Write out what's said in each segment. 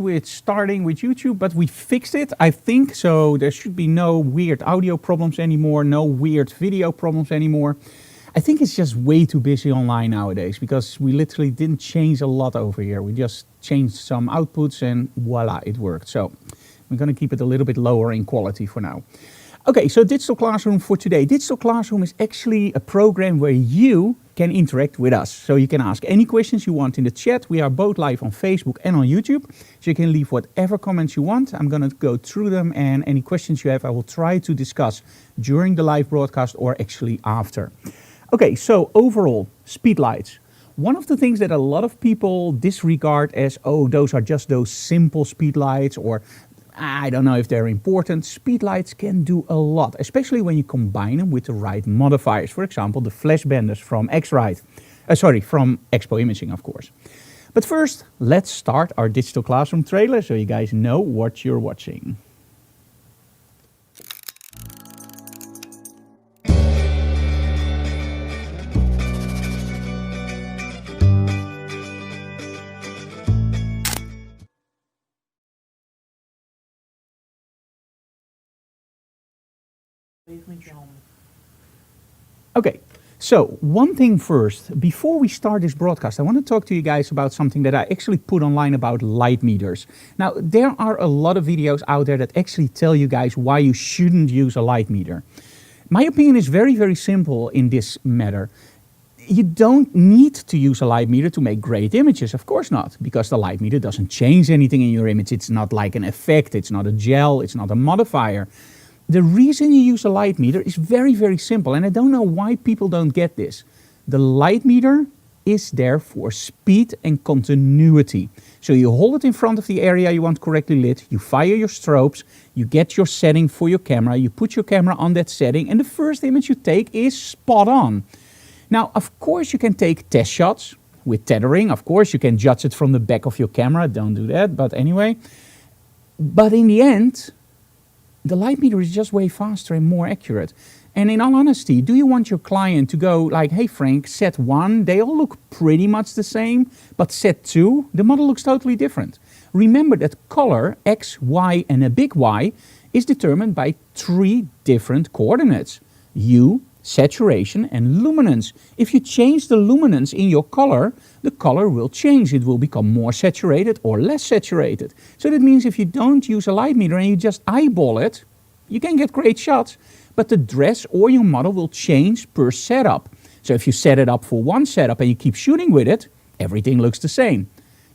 with starting with YouTube, but we fixed it, I think, so there should be no weird audio problems anymore, no weird video problems anymore. I think it's just way too busy online nowadays because we literally didn't change a lot over here. We just changed some outputs and voila, it worked. So we're going to keep it a little bit lower in quality for now. Okay, so Digital Classroom for today. Digital Classroom is actually a program where you can interact with us. So you can ask any questions you want in the chat. We are both live on Facebook and on YouTube. So you can leave whatever comments you want. I'm going to go through them, and any questions you have I will try to discuss during the live broadcast or actually after. Okay, so overall, speedlights. One of the things that a lot of people disregard as, oh, those are just those simple speedlights, or I don't know if they're important. Speedlights can do a lot, especially when you combine them with the right modifiers. For example, the flash benders from from Expo Imaging, of course. But first, let's start our Digital Classroom trailer so you guys know what you're watching. Okay, so one thing first, before we start this broadcast, I want to talk to you guys about something that I actually put online about light meters. Now, there are a lot of videos out there that actually tell you guys why you shouldn't use a light meter. My opinion is very, very simple in this matter. You don't need to use a light meter to make great images, of course not, because the light meter doesn't change anything in your image. It's not like an effect, it's not a gel, it's not a modifier. The reason you use a light meter is very, very simple, and I don't know why people don't get this. The light meter is there for speed and continuity. So you hold it in front of the area you want correctly lit, you fire your strobes, you get your setting for your camera, you put your camera on that setting, and the first image you take is spot on. Now, of course, you can take test shots with tethering. Of course, you can judge it from the back of your camera. Don't do that, but anyway. But in the end, the light meter is just way faster and more accurate. And in all honesty, do you want your client to go like, hey Frank, set 1, they all look pretty much the same, but set 2, the model looks totally different. Remember that color, X, Y, and a big Y, is determined by 3 different coordinates: hue, saturation, and luminance. If you change the luminance in your color, the color will change. It will become more saturated or less saturated. So that means if you don't use a light meter and you just eyeball it, you can get great shots, but the dress or your model will change per setup. So if you set it up for one setup and you keep shooting with it, everything looks the same.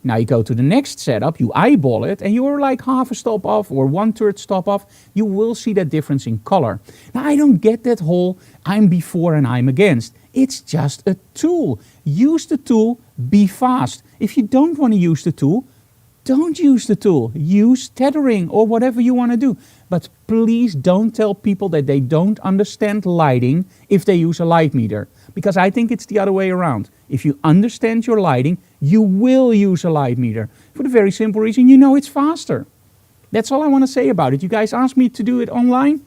Now you go to the next setup, you eyeball it, and you're like half a stop off or 1/3 stop off. You will see that difference in color. Now I don't get that whole I'm before and I'm against. It's just a tool. Use the tool, be fast. If you don't want to use the tool, don't use the tool. Use tethering or whatever you want to do. But please don't tell people that they don't understand lighting if they use a light meter. Because I think it's the other way around. If you understand your lighting, you will use a light meter. For the very simple reason you know it's faster. That's all I want to say about it. You guys asked me to do it online.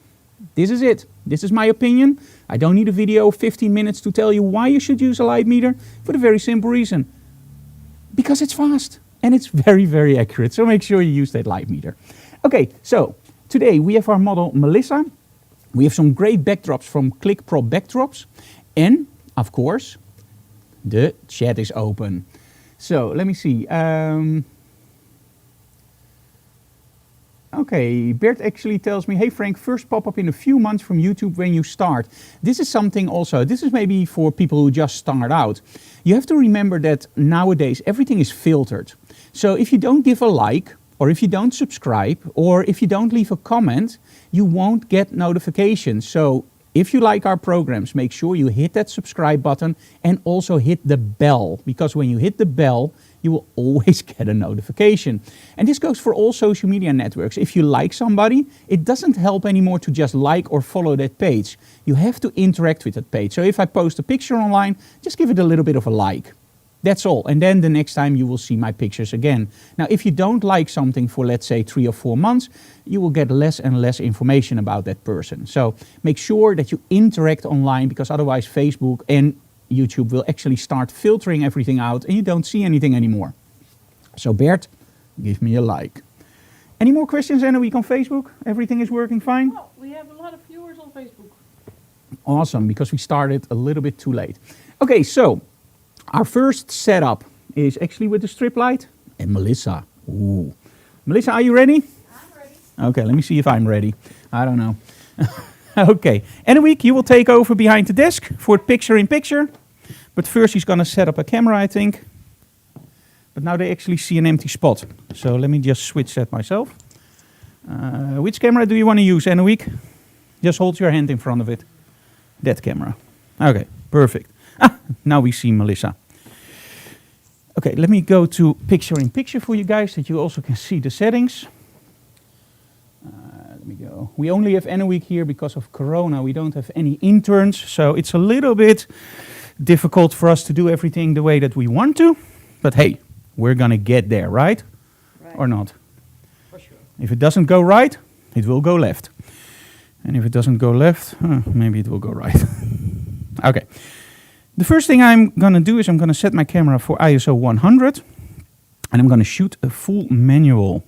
This is it. This is my opinion. I don't need a video of 15 minutes to tell you why you should use a light meter. For the very simple reason. Because it's fast. And it's very, very accurate. So make sure you use that light meter. Okay, so today we have our model Melissa. We have some great backdrops from ClickProp Backdrops. And, of course, the chat is open. So let me see. Okay, Bert actually tells me, hey Frank, first pop-up in a few months from YouTube when you start. This is something also, this is maybe for people who just start out. You have to remember that nowadays everything is filtered. So if you don't give a like, or if you don't subscribe, or if you don't leave a comment, you won't get notifications. So if you like our programs, make sure you hit that subscribe button and also hit the bell, because when you hit the bell, you will always get a notification. And this goes for all social media networks. If you like somebody, it doesn't help anymore to just like or follow that page. You have to interact with that page. So if I post a picture online, just give it a little bit of a like. That's all. And then the next time you will see my pictures again. Now, if you don't like something for, let's say, 3 or 4 months, you will get less and less information about that person. So make sure that you interact online, because otherwise Facebook and YouTube will actually start filtering everything out and you don't see anything anymore. So Bert, give me a like. Any more questions, Anna, week on Facebook? Everything is working fine? Well, we have a lot of viewers on Facebook. Awesome, because we started a little bit too late. Okay, so our first setup is actually with the strip light and Melissa. Ooh. Melissa, are you ready? I'm ready. Okay, let me see if I'm ready. I don't know. Okay, Anna-Week, you will take over behind the desk for picture-in-picture. But first he's going to set up a camera, I think. But now they actually see an empty spot. So let me just switch that myself. Which camera do you want to use, Anna-Week? Just hold your hand in front of it. That camera. Okay, perfect. Now we see Melissa. Okay, let me go to picture-in-picture for you guys, that you also can see the settings. Let me go. We only have Anna-Week here because of Corona. We don't have any interns, so it's a little bit difficult for us to do everything the way that we want to. But hey, we're going to get there, right? Or not? For sure. If it doesn't go right, it will go left. And if it doesn't go left, maybe it will go right. Okay. The first thing I'm going to do is I'm going to set my camera for ISO 100. And I'm going to shoot a full manual.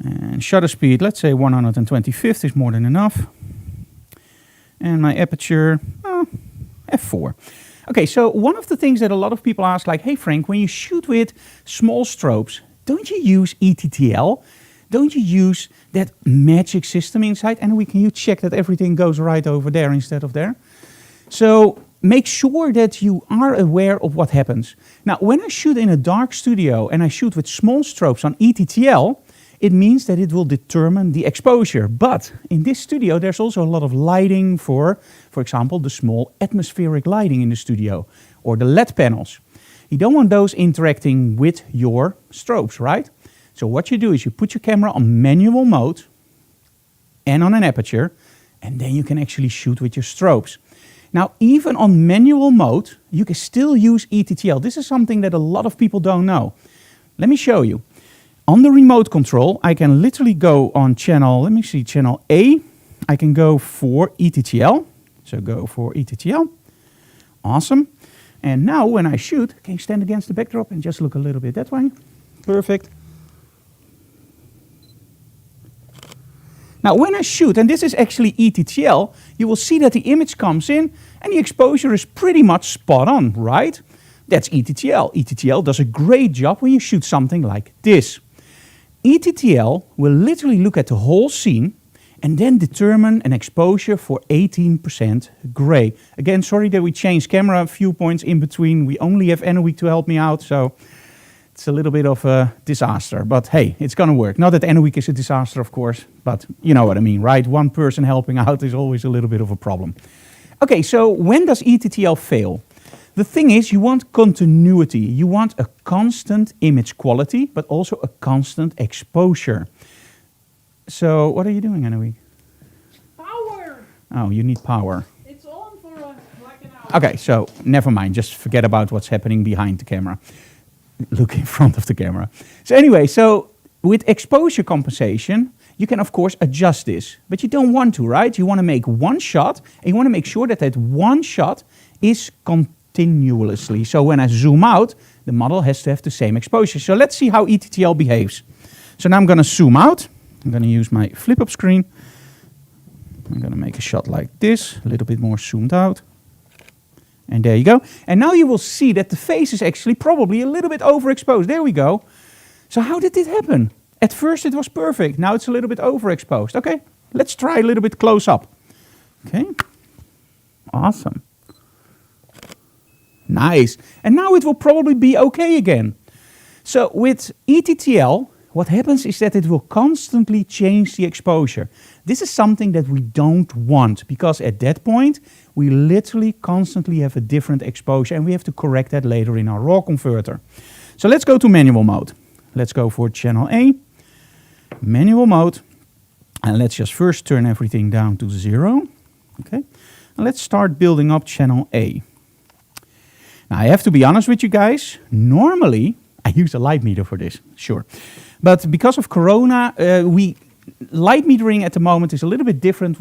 And shutter speed, let's say 125th is more than enough. And my aperture, f4. Okay, so one of the things that a lot of people ask, like, hey Frank, when you shoot with small strobes, don't you use ETTL? Don't you use that magic system inside? And can you check that everything goes right over there instead of there? So make sure that you are aware of what happens. Now, when I shoot in a dark studio and I shoot with small strobes on ETTL, it means that it will determine the exposure. But in this studio, there's also a lot of lighting for example, the small atmospheric lighting in the studio or the LED panels. You don't want those interacting with your strobes, right? So what you do is you put your camera on manual mode and on an aperture, and then you can actually shoot with your strobes. Now, even on manual mode, you can still use ETTL. This is something that a lot of people don't know. Let me show you. On the remote control, I can literally go on channel, let me see, channel A. I can go for ETTL. So go for ETTL. Awesome. And now when I shoot, can you stand against the backdrop and just look a little bit that way? Perfect. Now when I shoot, and this is actually ETTL, you will see that the image comes in and the exposure is pretty much spot on, right? That's ETTL. ETTL does a great job when you shoot something like this. ETTL will literally look at the whole scene and then determine an exposure for 18% gray. Again, sorry that we changed camera viewpoints in between. We only have Anna-Week to help me out, so it's a little bit of a disaster. But hey, it's gonna work. Not that Anna-Week is a disaster, of course, but you know what I mean, right? One person helping out is always a little bit of a problem. Okay, so when does ETTL fail? The thing is, you want continuity. You want a constant image quality, but also a constant exposure. So what are you doing, Anna-Week? Power! Oh, you need power. It's on for like an hour. Okay, so never mind. Just forget about what's happening behind the camera. Look in front of the camera. So anyway, so with exposure compensation, you can of course adjust this, but you don't want to, right? You want to make one shot, and you want to make sure that that one shot is continuously. So when I zoom out, the model has to have the same exposure. So let's see how ETTL behaves. So now I'm going to zoom out. I'm going to use my flip-up screen. I'm going to make a shot like this, a little bit more zoomed out. And there you go. And now you will see that the face is actually probably a little bit overexposed. There we go. So how did it happen? At first it was perfect. Now it's a little bit overexposed. Okay, let's try a little bit close up. Okay, awesome. Nice. And now it will probably be okay again. So with ETTL, what happens is that it will constantly change the exposure. This is something that we don't want, because at that point, we literally constantly have a different exposure, and we have to correct that later in our RAW converter. So let's go to manual mode. Let's go for channel A, manual mode, and let's just first turn everything down to 0. Okay, and let's start building up channel A. Now I have to be honest with you guys, normally I use a light meter for this, sure. But because of Corona, light metering at the moment is a little bit different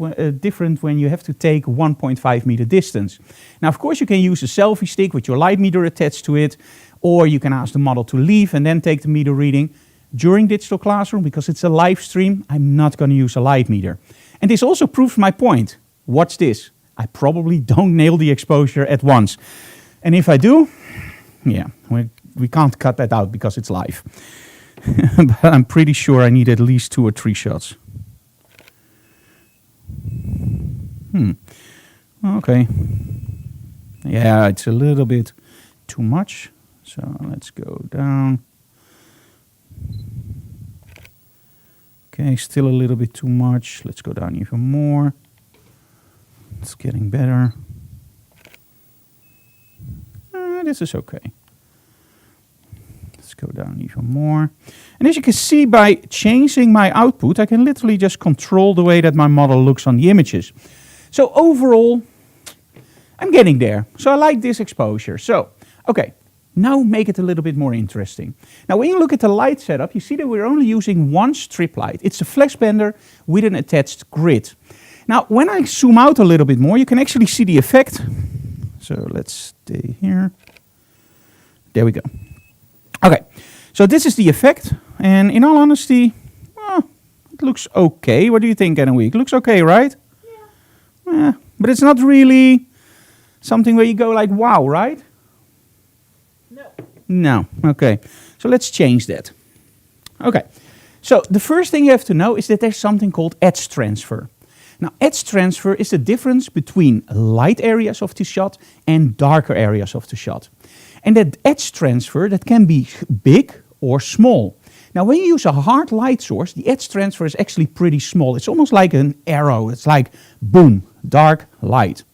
when you have to take 1.5 meter distance. Now, of course, you can use a selfie stick with your light meter attached to it, or you can ask the model to leave and then take the meter reading. during Digital Classroom, because it's a live stream, I'm not going to use a light meter. And this also proves my point. Watch this. I probably don't nail the exposure at once. And if I do, yeah, we can't cut that out because it's live. But I'm pretty sure I need at least 2 or 3 shots. Okay. Yeah, it's a little bit too much. So let's go down. Okay, still a little bit too much. Let's go down even more. It's getting better. This is okay. Let's go down even more. And as you can see, by changing my output, I can literally just control the way that my model looks on the images. So overall, I'm getting there. So I like this exposure. So, okay, now make it a little bit more interesting. Now when you look at the light setup, you see that we're only using one strip light. It's a flash bender with an attached grid. Now when I zoom out a little bit more, you can actually see the effect. So let's stay here. There we go. Okay, so this is the effect. And in all honesty, well, it looks okay. What do you think, Anna? It looks okay, right? Yeah. But it's not really something where you go like, wow, right? No. Okay. So let's change that. Okay. So the first thing you have to know is that there's something called edge transfer. Now, edge transfer is the difference between light areas of the shot and darker areas of the shot. And that edge transfer, that can be big or small. Now, when you use a hard light source, the edge transfer is actually pretty small. It's almost like an arrow. It's like, boom, dark, light.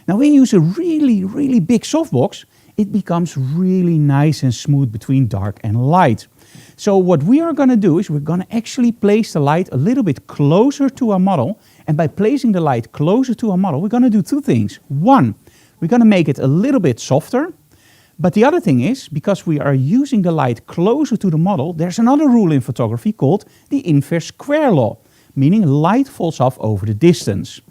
Now, when you use a really, really big softbox, it becomes really nice and smooth between dark and light. So what we are going to do is we're going to actually place the light a little bit closer to our model. And by placing the light closer to our model, we're going to do 2 things. One, we're going to make it a little bit softer. But the other thing is, because we are using the light closer to the model, there's another rule in photography called the inverse square law, meaning light falls off over the distance.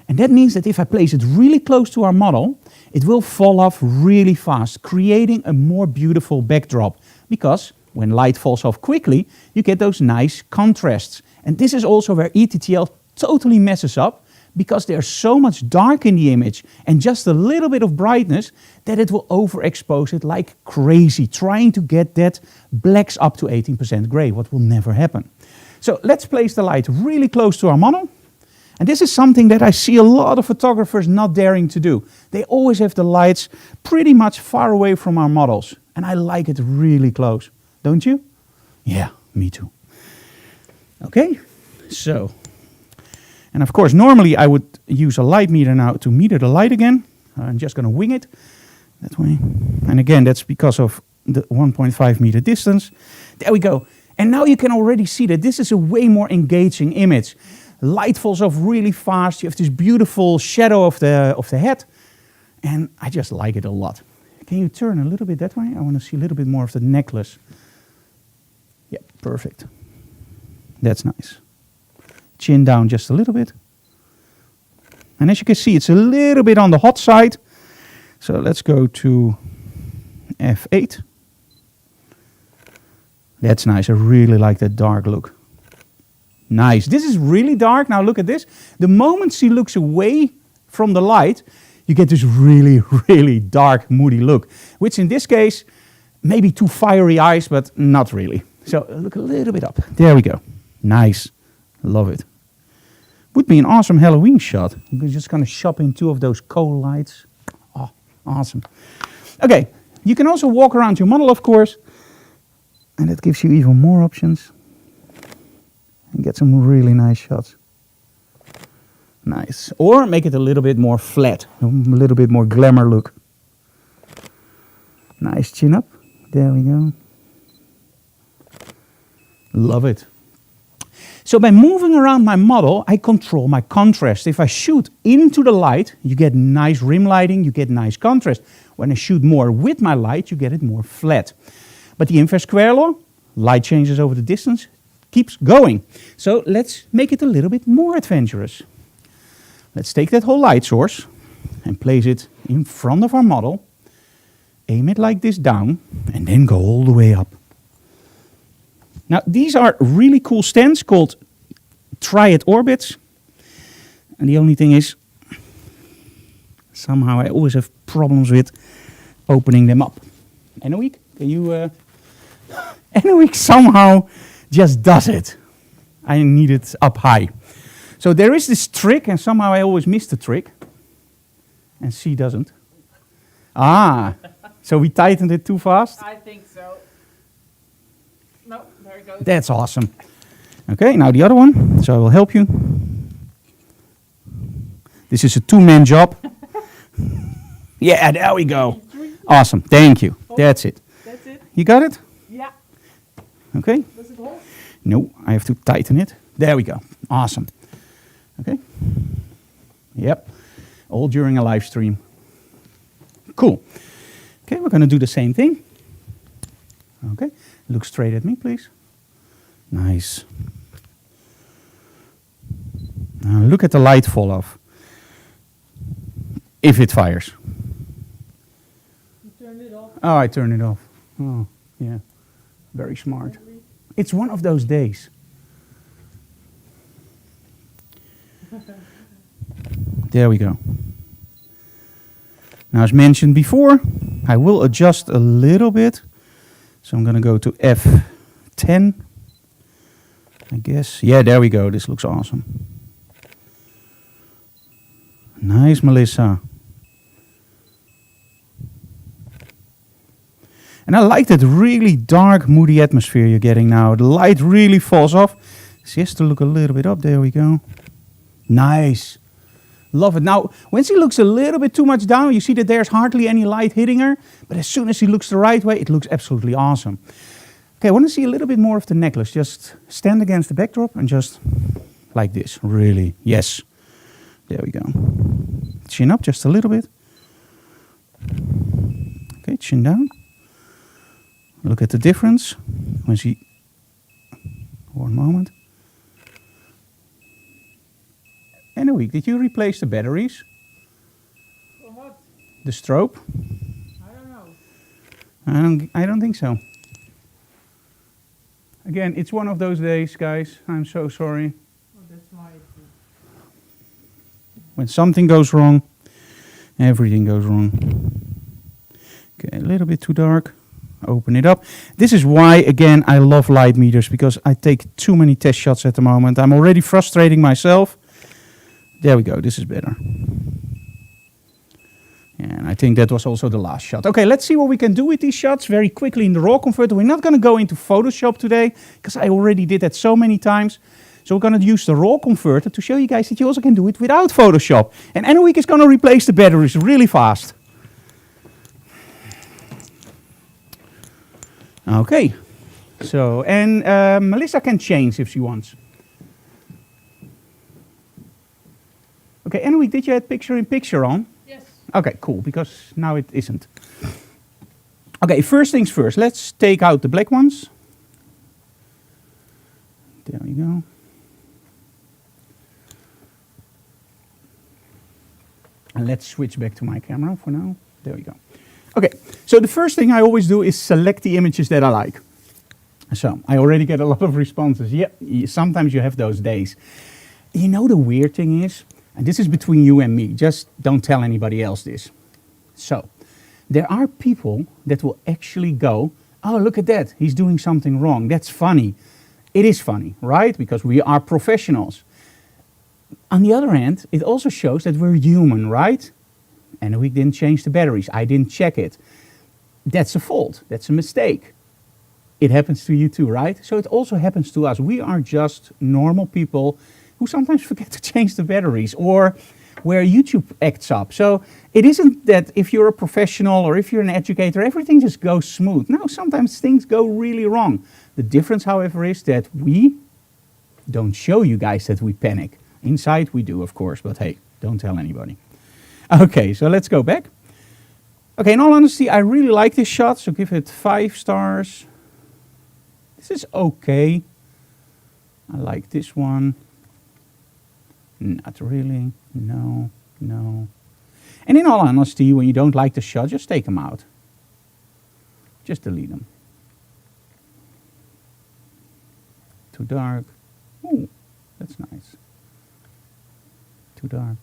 And that means that if I place it really close to our model, it will fall off really fast, creating a more beautiful backdrop. Because when light falls off quickly, you get those nice contrasts. And this is also where ETTL totally messes up, because there's so much dark in the image and just a little bit of brightness that it will overexpose it like crazy, trying to get that blacks up to 18% gray, what will never happen. So let's place the light really close to our model. And this is something that I see a lot of photographers not daring to do. They always have the lights pretty much far away from our models. And I like it really close. Don't you? Yeah, me too. Okay, so. And of course, normally I would use a light meter now to meter the light again. I'm just going to wing it that way. And again, that's because of the 1.5 meter distance. There we go. And now you can already see that this is a way more engaging image. Light falls off really fast. You have this beautiful shadow of the head. And I just like it a lot. Can you turn a little bit that way? I want to see a little bit more of the necklace. Yeah, perfect. That's nice. Chin down just a little bit. And as you can see, it's a little bit on the hot side. So let's go to F8. That's nice. I really like that dark look. Nice. This is really dark. Now look at this. The moment she looks away from the light, you get this really, really dark, moody look. Which in this case, maybe 2 fiery eyes, but not really. So look a little bit up. There we go. Nice. Love it. Would be an awesome Halloween shot. We're just going to shop in 2 of those coal lights. Oh, awesome. Okay, you can also walk around your model, of course. And that gives you even more options. And get some really nice shots. Nice. Or make it a little bit more flat. A little bit more glamour look. Nice chin up. There we go. Love it. So by moving around my model, I control my contrast. If I shoot into the light, you get nice rim lighting, you get nice contrast. When I shoot more with my light, you get it more flat. But the inverse square law, light changes over the distance, keeps going. So let's make it a little bit more adventurous. Let's take that whole light source and place it in front of our model, aim it like this down, and then go all the way up. Now, these are really cool stands called Triad Orbits. And the only thing is, somehow I always have problems with opening them up. Anouk, can you... Anouk somehow just does it. I need it up high. So there is this trick, and somehow I always miss the trick. And she doesn't. Ah, so we tightened it too fast? I think so. No, there it goes. That's awesome. Okay, now the other one. So I will help you. This is a two-man job. Yeah, there we go. Awesome, thank you. That's it. That's it? You got it? Yeah. Okay. Does it hold? No, I have to tighten it. There we go. Awesome. Okay. Yep. All during a live stream. Cool. Okay, we're going to do the same thing. Okay. Look straight at me, please. Nice. Now look at the light fall off. If it fires. You turned it off. Oh, I turned it off. Oh, yeah. Very smart. It's one of those days. There we go. Now, as mentioned before, I will adjust a little bit. So I'm going to go to F10. I guess. Yeah, there we go. This looks awesome. Nice, Melissa. And I like that really dark, moody atmosphere you're getting now. The light really falls off. She has to look a little bit up. There we go. Nice. Love it. Now, when she looks a little bit too much down, you see that there's hardly any light hitting her. But as soon as she looks the right way, it looks absolutely awesome. Okay, I want to see a little bit more of the necklace. Just stand against the backdrop and just like this. Really. Yes. There we go. Chin up just a little bit. Okay, chin down. Look at the difference. When she... One moment. Anouk, did you replace the batteries? For what? The strobe? I don't know. I don't think so. Again, it's one of those days, guys. I'm so sorry. Oh, that's my... When something goes wrong, everything goes wrong. Okay, a little bit too dark. Open it up. This is why, again, I love light meters, because I take too many test shots at the moment. I'm already frustrating myself. There we go. This is better. And I think that was also the last shot. Okay, let's see what we can do with these shots very quickly in the raw converter. We're not going to go into Photoshop today, because I already did that so many times. So we're going to use the raw converter to show you guys that you also can do it without Photoshop. And Anouk is going to replace the batteries really fast. Okay. So, and Melissa can change if she wants. Okay, Anouk, did you have picture-in-picture on? Yes. Okay, cool, because now it isn't. Okay, first things first. Let's take out the black ones. There we go. And let's switch back to my camera for now. There we go. Okay, so the first thing I always do is select the images that I like. So I already get a lot of responses. Yeah, sometimes you have those days. You know the weird thing is, and this is between you and me, just don't tell anybody else this. So there are people that will actually go, oh, look at that, he's doing something wrong. That's funny. It is funny, right? Because we are professionals. On the other hand, it also shows that we're human, right? And we didn't change the batteries. I didn't check it. That's a fault. That's a mistake. It happens to you too, right? So it also happens to us. We are just normal people who sometimes forget to change the batteries, or where YouTube acts up. So it isn't that if you're a professional or if you're an educator, everything just goes smooth. No, sometimes things go really wrong. The difference, however, is that we don't show you guys that we panic. Inside we do, of course, but hey, don't tell anybody. Okay, so let's go back. Okay, in all honesty, I really like this shot, so give it 5 stars. This is okay. I like this one. Not really. No, no. And in all honesty, when you don't like the shot, just take them out. Just delete them. too dark. Ooh, that's nice. Too dark.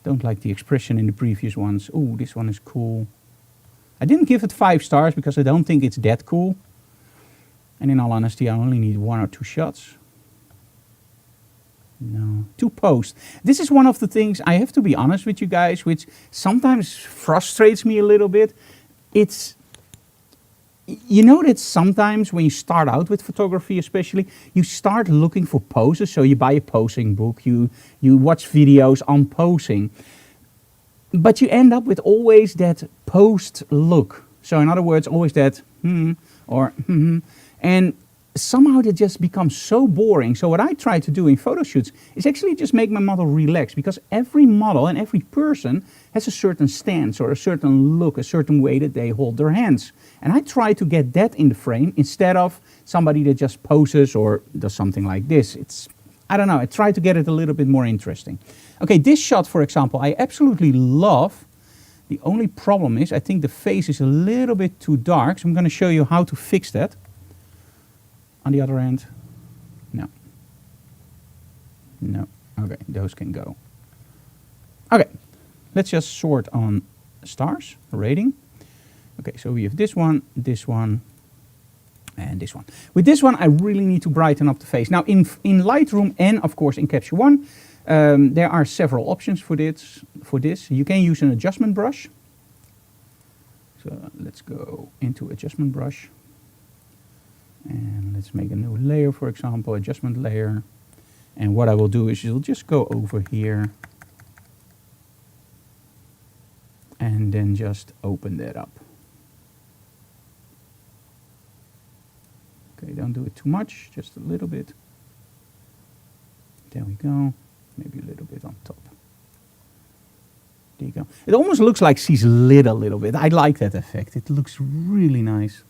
Don't like the expression in the previous ones. Ooh, this one is cool. I didn't give it 5 stars because I don't think it's that cool. And in all honesty, I only need 1 or 2 shots. No, 2 posts. This is one of the things, I have to be honest with you guys, which sometimes frustrates me a little bit. It's, you know that sometimes when you start out with photography especially, you start looking for poses. So you buy a posing book, you watch videos on posing. But you end up with always that post look. So in other words, always that or and somehow it just becomes so boring. So what I try to do in photo shoots is actually just make my model relax, because every model and every person has a certain stance or a certain look, a certain way that they hold their hands. And I try to get that in the frame instead of somebody that just poses or does something like this. It's, I don't know, I try to get it a little bit more interesting. Okay, this shot, for example, I absolutely love. The only problem is I think the face is a little bit too dark, so I'm going to show you how to fix that. On the other end, no. No, okay, those can go. Okay, let's just sort on stars, rating. Okay, so we have this one, and this one. With this one, I really need to brighten up the face. Now, in Lightroom and, of course, in Capture One, there are several options for this. You can use an adjustment brush. So let's go into adjustment brush. And let's make a new layer, for example, adjustment layer. And what I will do is you'll just go over here and then just open that up. Okay, don't do it too much, just a little bit. There we go. Maybe a little bit on top. There you go. It almost looks like she's lit a little bit. I like that effect. It looks really nice.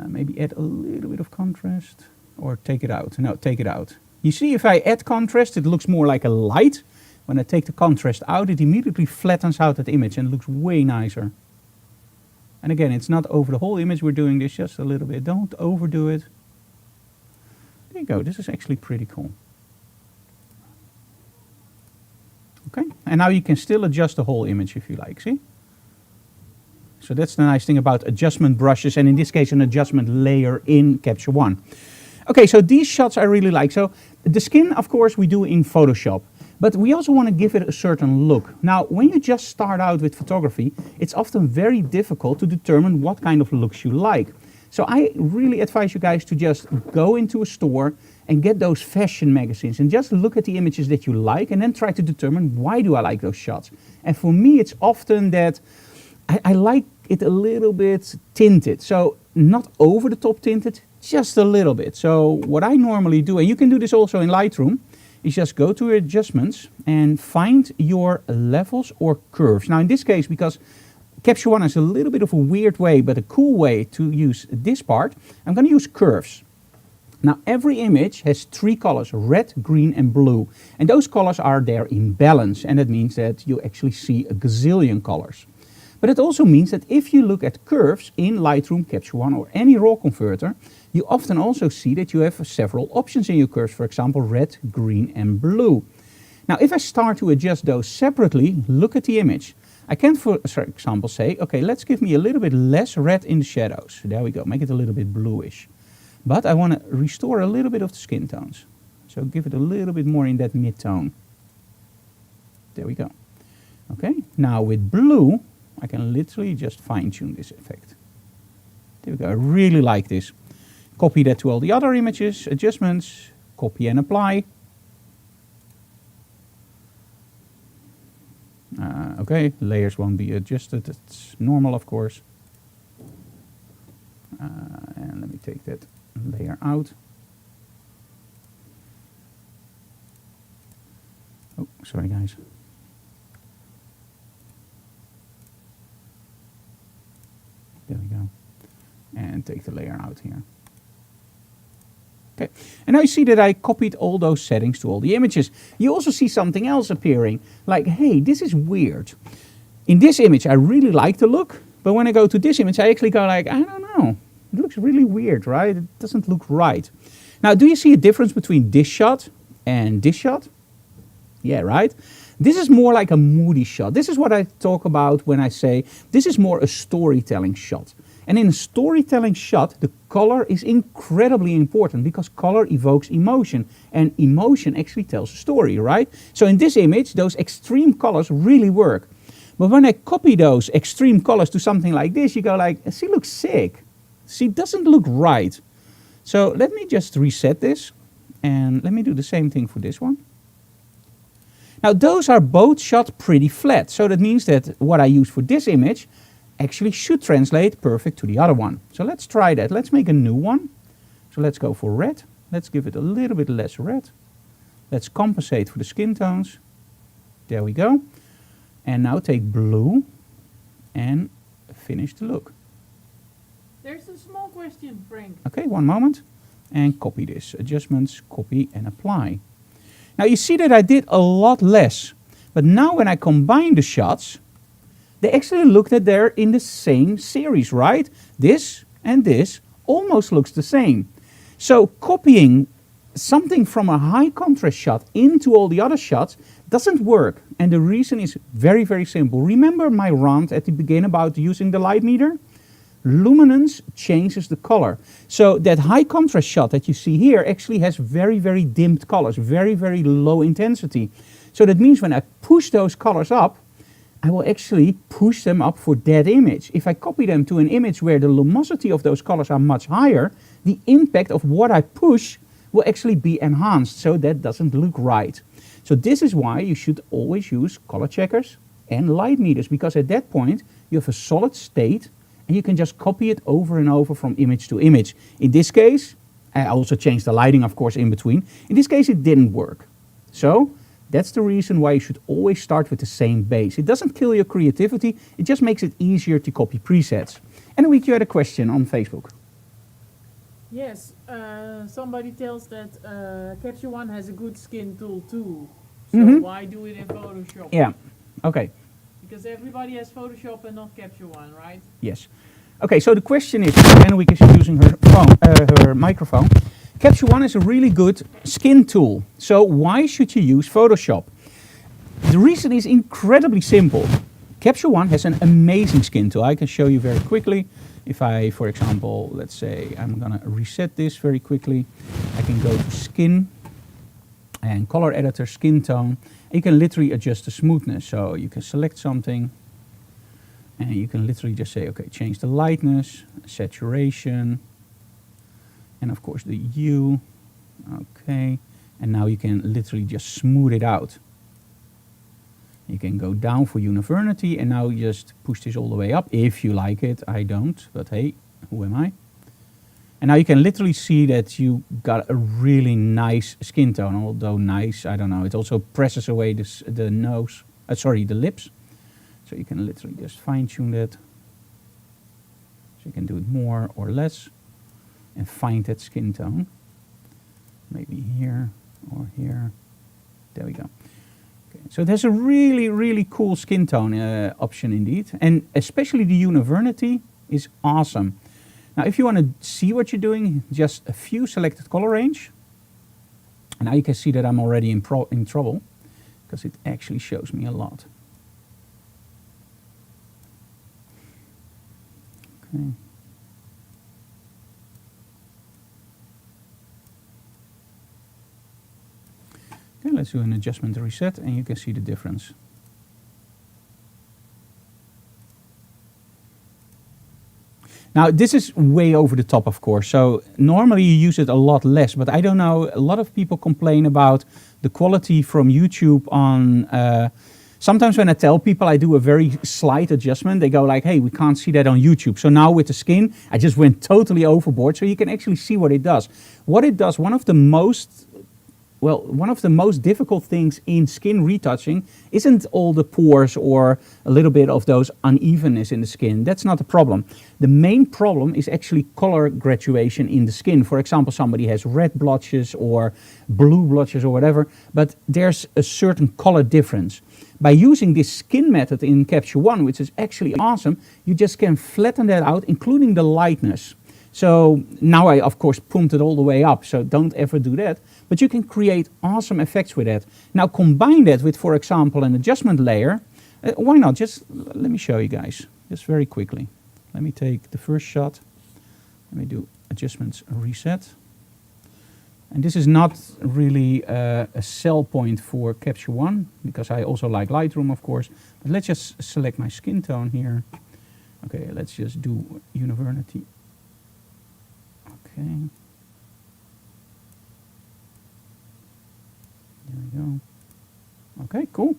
Maybe add a little bit of contrast, or take it out. No, take it out. You see, if I add contrast, it looks more like a light. When I take the contrast out, it immediately flattens out that image and looks way nicer. And again, it's not over the whole image, we're doing this just a little bit. Don't overdo it. There you go, this is actually pretty cool. Okay, and now you can still adjust the whole image if you like, see? So that's the nice thing about adjustment brushes, and in this case an adjustment layer in Capture One. Okay, so these shots I really like. So the skin, of course, we do in Photoshop, but we also want to give it a certain look. Now, when you just start out with photography, it's often very difficult to determine what kind of looks you like. So I really advise you guys to just go into a store and get those fashion magazines and just look at the images that you like and then try to determine, why do I like those shots? And for me, it's often that I like it a little bit tinted. So not over the top tinted, just a little bit. So what I normally do, and you can do this also in Lightroom, is just go to adjustments and find your levels or curves. Now in this case, because Capture One is a little bit of a weird way, but a cool way to use this part, I'm going to use curves. Now every image has 3 colors, red, green and blue. And those colors are there in balance, and that means that you actually see a gazillion colors. But it also means that if you look at curves in Lightroom, Capture One or any RAW converter, you often also see that you have several options in your curves, for example, red, green and blue. Now if I start to adjust those separately, look at the image. I can, for example, say, okay, let's give me a little bit less red in the shadows. There we go, make it a little bit bluish. But I want to restore a little bit of the skin tones. So give it a little bit more in that mid-tone. There we go. Okay, now with blue, I can literally just fine-tune this effect. There we go, I really like this. Copy that to all the other images, adjustments, copy and apply. Okay, layers won't be adjusted, it's normal of course. And let me take that layer out. Oh, sorry guys. There we go. And take the layer out here. Okay, and now you see that I copied all those settings to all the images. You also see something else appearing, like, hey, this is weird. In this image, I really like the look, but when I go to this image, I actually go like, I don't know. It looks really weird, right? It doesn't look right. Now, do you see a difference between this shot and this shot? Yeah, right? This is more like a moody shot. This is what I talk about when I say this is more a storytelling shot. And in a storytelling shot, the color is incredibly important because color evokes emotion, and emotion actually tells a story, right? So in this image, those extreme colors really work. But when I copy those extreme colors to something like this, you go like, see, looks sick. See, doesn't look right. So let me just reset this, and let me do the same thing for this one. Now those are both shot pretty flat, so that means that what I use for this image actually should translate perfect to the other one. So let's try that. Let's make a new one. So let's go for red. Let's give it a little bit less red. Let's compensate for the skin tones. There we go. And now take blue and finish the look. There's a small question, Frank. Okay, one moment. And copy this. Adjustments, copy and apply. Now you see that I did a lot less. But now when I combine the shots, they actually look that they're in the same series, right? This and this almost looks the same. So copying something from a high contrast shot into all the other shots doesn't work. And the reason is very, very simple. Remember my rant at the beginning about using the light meter? Luminance changes the color. So that high contrast shot that you see here actually has very, very dimmed colors, very, very low intensity. So that means when I push those colors up, I will actually push them up for that image. If I copy them to an image where the luminosity of those colors are much higher, the impact of what I push will actually be enhanced, so that doesn't look right. So this is why you should always use color checkers and light meters, because at that point you have a solid state and you can just copy it over and over from image to image. In this case, I also changed the lighting, of course, in between. In this case, it didn't work. So that's the reason why you should always start with the same base. It doesn't kill your creativity, it just makes it easier to copy presets. And Week, you had a question on Facebook. Yes, somebody tells that Capture One has a good skin tool too. So why do it in Photoshop? Yeah, okay. Because everybody has Photoshop and not Capture One, right? Yes. Okay, so the question is, Week is using her phone, her microphone. Capture One is a really good skin tool. So why should you use Photoshop? The reason is incredibly simple. Capture One has an amazing skin tool. I can show you very quickly. If I, for example, let's say I'm gonna reset this very quickly. I can go to Skin and Color Editor, Skin Tone. And you can literally adjust the smoothness. So you can select something and you can literally just say, okay, change the lightness, saturation, and of course the hue. Okay, and now you can literally just smooth it out. You can go down for uniformity and now just push this all the way up if you like it. I don't, but hey, who am I? And now you can literally see that you got a really nice skin tone, although nice, I don't know. It also presses away the lips. So you can literally just fine tune that. So you can do it more or less and find that skin tone. Maybe here or here. There we go. So there's a really, really cool skin tone option indeed. And especially the uniformity is awesome. Now if you want to see what you're doing, just a few selected color range. And now you can see that I'm already in trouble because it actually shows me a lot. Okay. Okay, let's do an adjustment reset and you can see the difference. Now this is way over the top, of course, so normally you use it a lot less, but I don't know, a lot of people complain about the quality from YouTube on, sometimes when I tell people I do a very slight adjustment, they go like, hey, we can't see that on YouTube. So now with the skin, I just went totally overboard, so you can actually see what it does. What it does, one of the most difficult things in skin retouching isn't all the pores or a little bit of those unevenness in the skin. That's not the problem. The main problem is actually color graduation in the skin. For example, somebody has red blotches or blue blotches or whatever, but there's a certain color difference. By using this skin method in Capture One, which is actually awesome, you just can flatten that out, including the lightness. So now I, of course, pumped it all the way up, so don't ever do that. But you can create awesome effects with that. Now combine that with, for example, an adjustment layer. Why not? Just let me show you guys, just very quickly. Let me take the first shot. Let me do adjustments reset. And this is not really a sell point for Capture One, because I also like Lightroom, of course. But let's just select my skin tone here. Okay, let's just do uniformity. Okay. There we go. Okay, cool.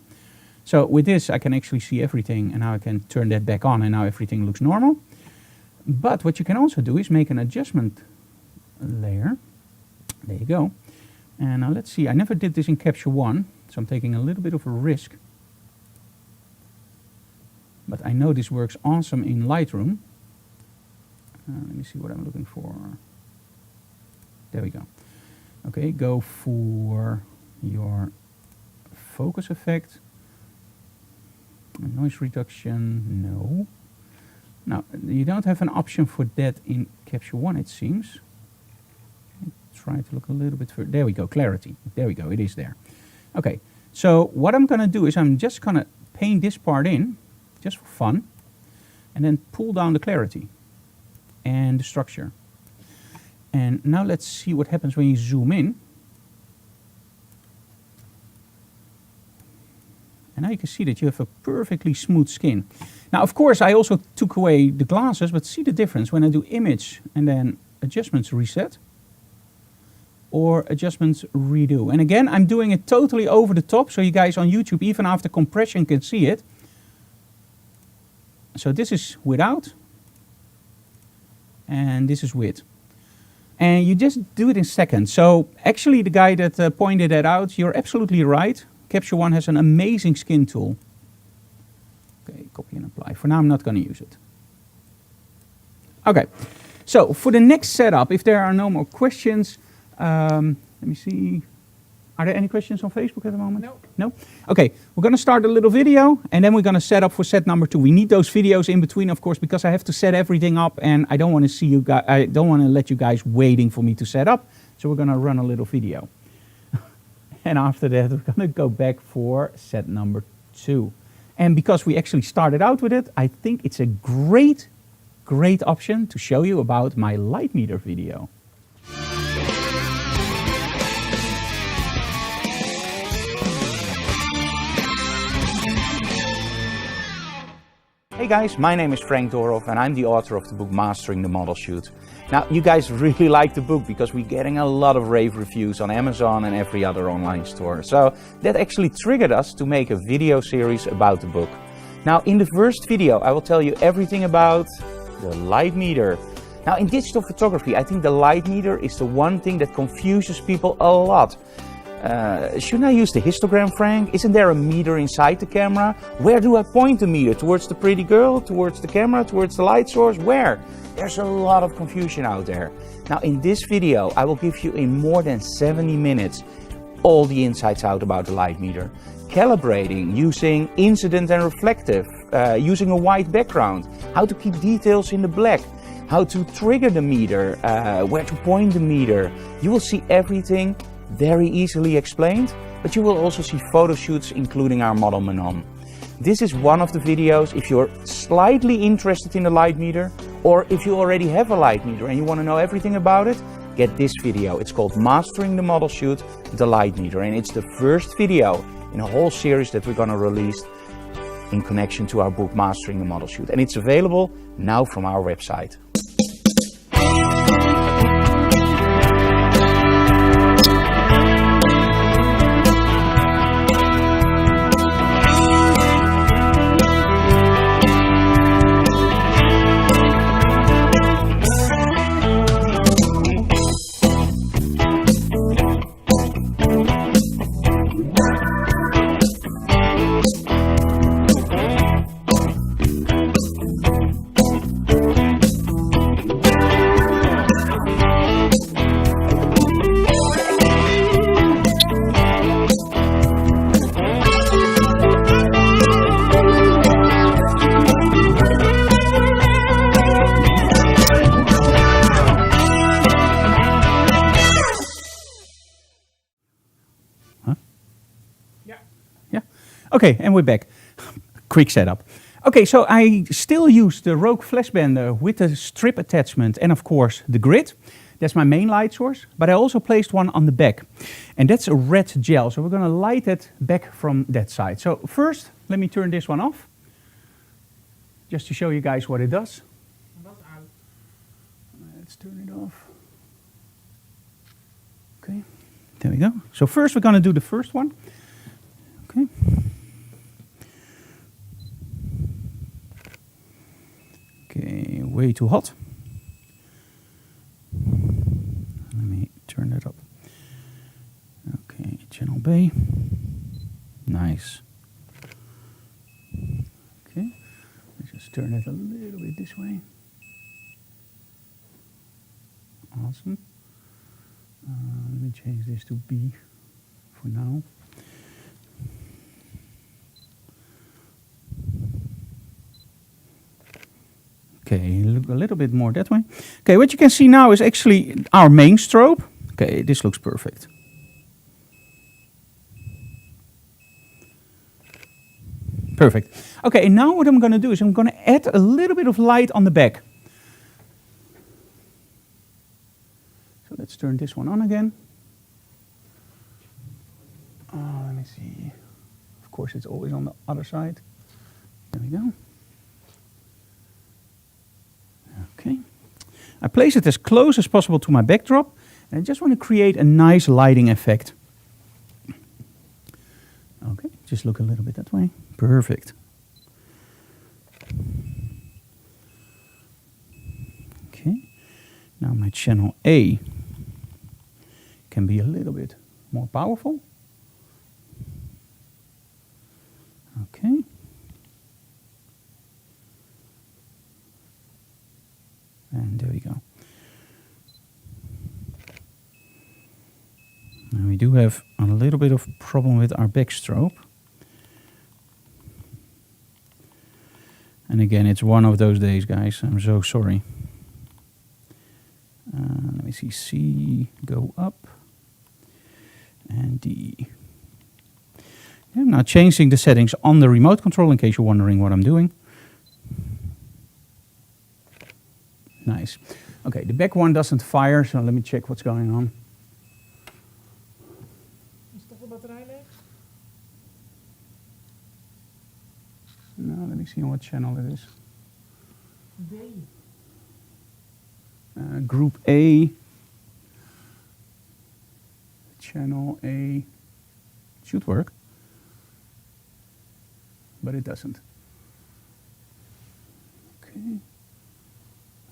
So with this, I can actually see everything, and now I can turn that back on, and now everything looks normal. But what you can also do is make an adjustment layer. There you go. And now let's see, I never did this in Capture One, so I'm taking a little bit of a risk. But I know this works awesome in Lightroom. Let me see what I'm looking for. There we go. Okay, go for your focus effect. Noise reduction, no. Now, you don't have an option for that in Capture One, it seems. Try to look a little bit further. There we go, clarity. There we go, it is there. Okay, so what I'm gonna do is I'm just gonna paint this part in, just for fun, and then pull down the clarity and the structure. And now let's see what happens when you zoom in. And now you can see that you have a perfectly smooth skin. Now, of course, I also took away the glasses, but see the difference when I do image and then adjustments reset or adjustments redo. And again, I'm doing it totally over the top, so you guys on YouTube, even after compression, can see it. So this is without, and this is with. And you just do it in seconds. So actually, the guy that pointed that out, you're absolutely right. Capture One has an amazing skin tool. Okay, copy and apply. For now, I'm not going to use it. Okay, so for the next setup, if there are no more questions, let me see. Are there any questions on Facebook at the moment? No. No? Okay, we're going to start a little video, and then we're going to set up for set number 2. We need those videos in between, of course, because I have to set everything up, and I don't want to see you guys. I don't want to let you guys waiting for me to set up. So we're going to run a little video. And after that, we're going to go back for set number 2. And because we actually started out with it, I think it's a great option to show you about my light meter video. Hey guys, my name is Frank Dorhoff and I'm the author of the book Mastering the Model Shoot. Now, you guys really like the book because we're getting a lot of rave reviews on Amazon and every other online store. So that actually triggered us to make a video series about the book. Now, in the first video, I will tell you everything about the light meter. Now, in digital photography, I think the light meter is the one thing that confuses people a lot. Shouldn't I use the histogram, Frank? Isn't there a meter inside the camera? Where do I point the meter? Towards the pretty girl? Towards the camera? Towards the light source? Where? There's a lot of confusion out there. Now, in this video, I will give you in more than 70 minutes all the insights out about the light meter. Calibrating, using incident and reflective, using a white background, how to keep details in the black, how to trigger the meter, where to point the meter. You will see everything very easily explained, but you will also see photo shoots including our model Manon. This is one of the videos if you're slightly interested in the light meter, or if you already have a light meter and you want to know everything about it, get this video. It's called Mastering the Model Shoot, the light meter, and it's the first video in a whole series that we're going to release in connection to our book Mastering the Model Shoot, and it's available now from our website. Okay, and we're back. Quick setup. Okay, so I still use the Rogue flash bender with the strip attachment and of course the grid. That's my main light source, but I also placed one on the back. And that's a red gel, so we're gonna light it back from that side. So first, let me turn this one off, just to show you guys what it does. Let's turn it off. Okay, there we go. So first we're gonna do the first one. Okay. Okay, way too hot. Let me turn it up. Okay, channel B. Nice. Okay, let's just turn it a little bit this way. Awesome. Let me change this to B for now. Okay, look a little bit more that way. Okay, what you can see now is actually our main strobe. Okay, this looks perfect. Perfect. Okay, and now what I'm going to do is I'm going to add a little bit of light on the back. So let's turn this one on again. Let me see. Of course, it's always on the other side. There we go. Okay. I place it as close as possible to my backdrop, and I just want to create a nice lighting effect. Okay, just look a little bit that way. Perfect. Okay, now my channel A can be a little bit more powerful. Okay. And there we go. Now we do have a little bit of problem with our back strobe. And again, it's one of those days, guys. I'm so sorry. Let me see. C, go up. And D. I'm now changing the settings on the remote control in case you're wondering what I'm doing. Nice. Okay, the back one doesn't fire, so let me check what's going on. Is toch de batterij leeg? No, let me see what channel it is. D. Group A. Channel A. Should work. But it doesn't. Okay.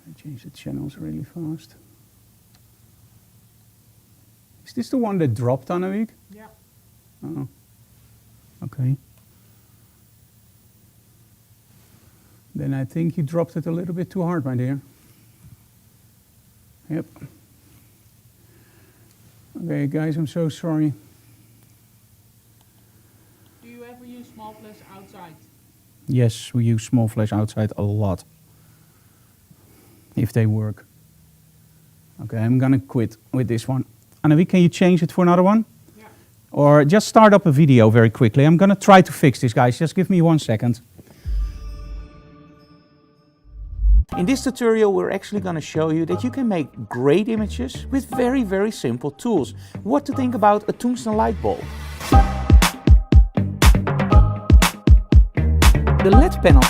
I change the channels really fast. Is this the one that dropped on a week? Yeah. Oh. Okay. Then I think you dropped it a little bit too hard, my dear. Yep. Okay, guys, I'm so sorry. Do you ever use small flash outside? Yes, we use small flash outside a lot. If they work. Okay, I'm gonna quit with this one. Annawie, can you change it for another one? Yeah. Or just start up a video very quickly. I'm gonna try to fix this, guys. Just give me 1 second. In this tutorial, we're actually going to show you that you can make great images with very, very simple tools. What to think about a tungsten light bulb. The LED panel.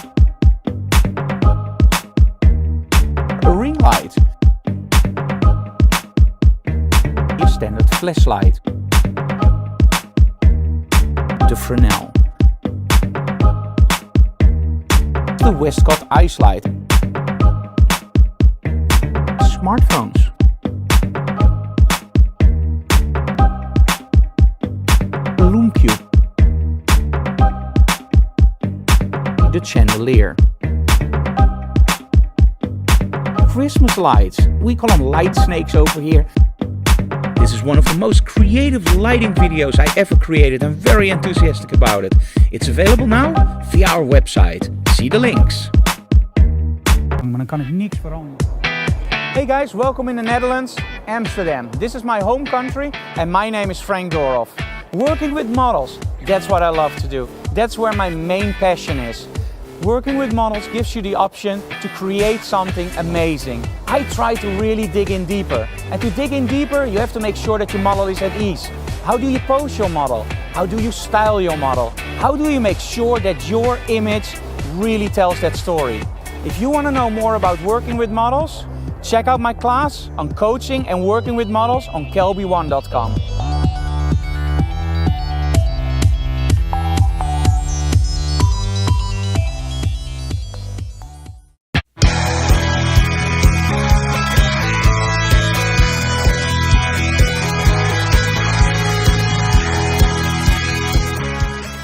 A ring light. Your standard flashlight. The Fresnel. The Westcott ice light. Smartphones. The Lume Cube. The chandelier. Christmas lights. We call them light snakes over here. This is one of the most creative lighting videos I ever created. I'm very enthusiastic about it. It's available now via our website. See the links. Maar dan kan ik niks veranderen. Hey guys, welcome in the Netherlands, Amsterdam. This is my home country and my name is Frank Dorhoff. Working with models, that's what I love to do. That's where my main passion is. Working with models gives you the option to create something amazing. I try to really dig in deeper. And to dig in deeper, you have to make sure that your model is at ease. How do you pose your model? How do you style your model? How do you make sure that your image really tells that story? If you want to know more about working with models, check out my class on coaching and working with models on kelby1.com.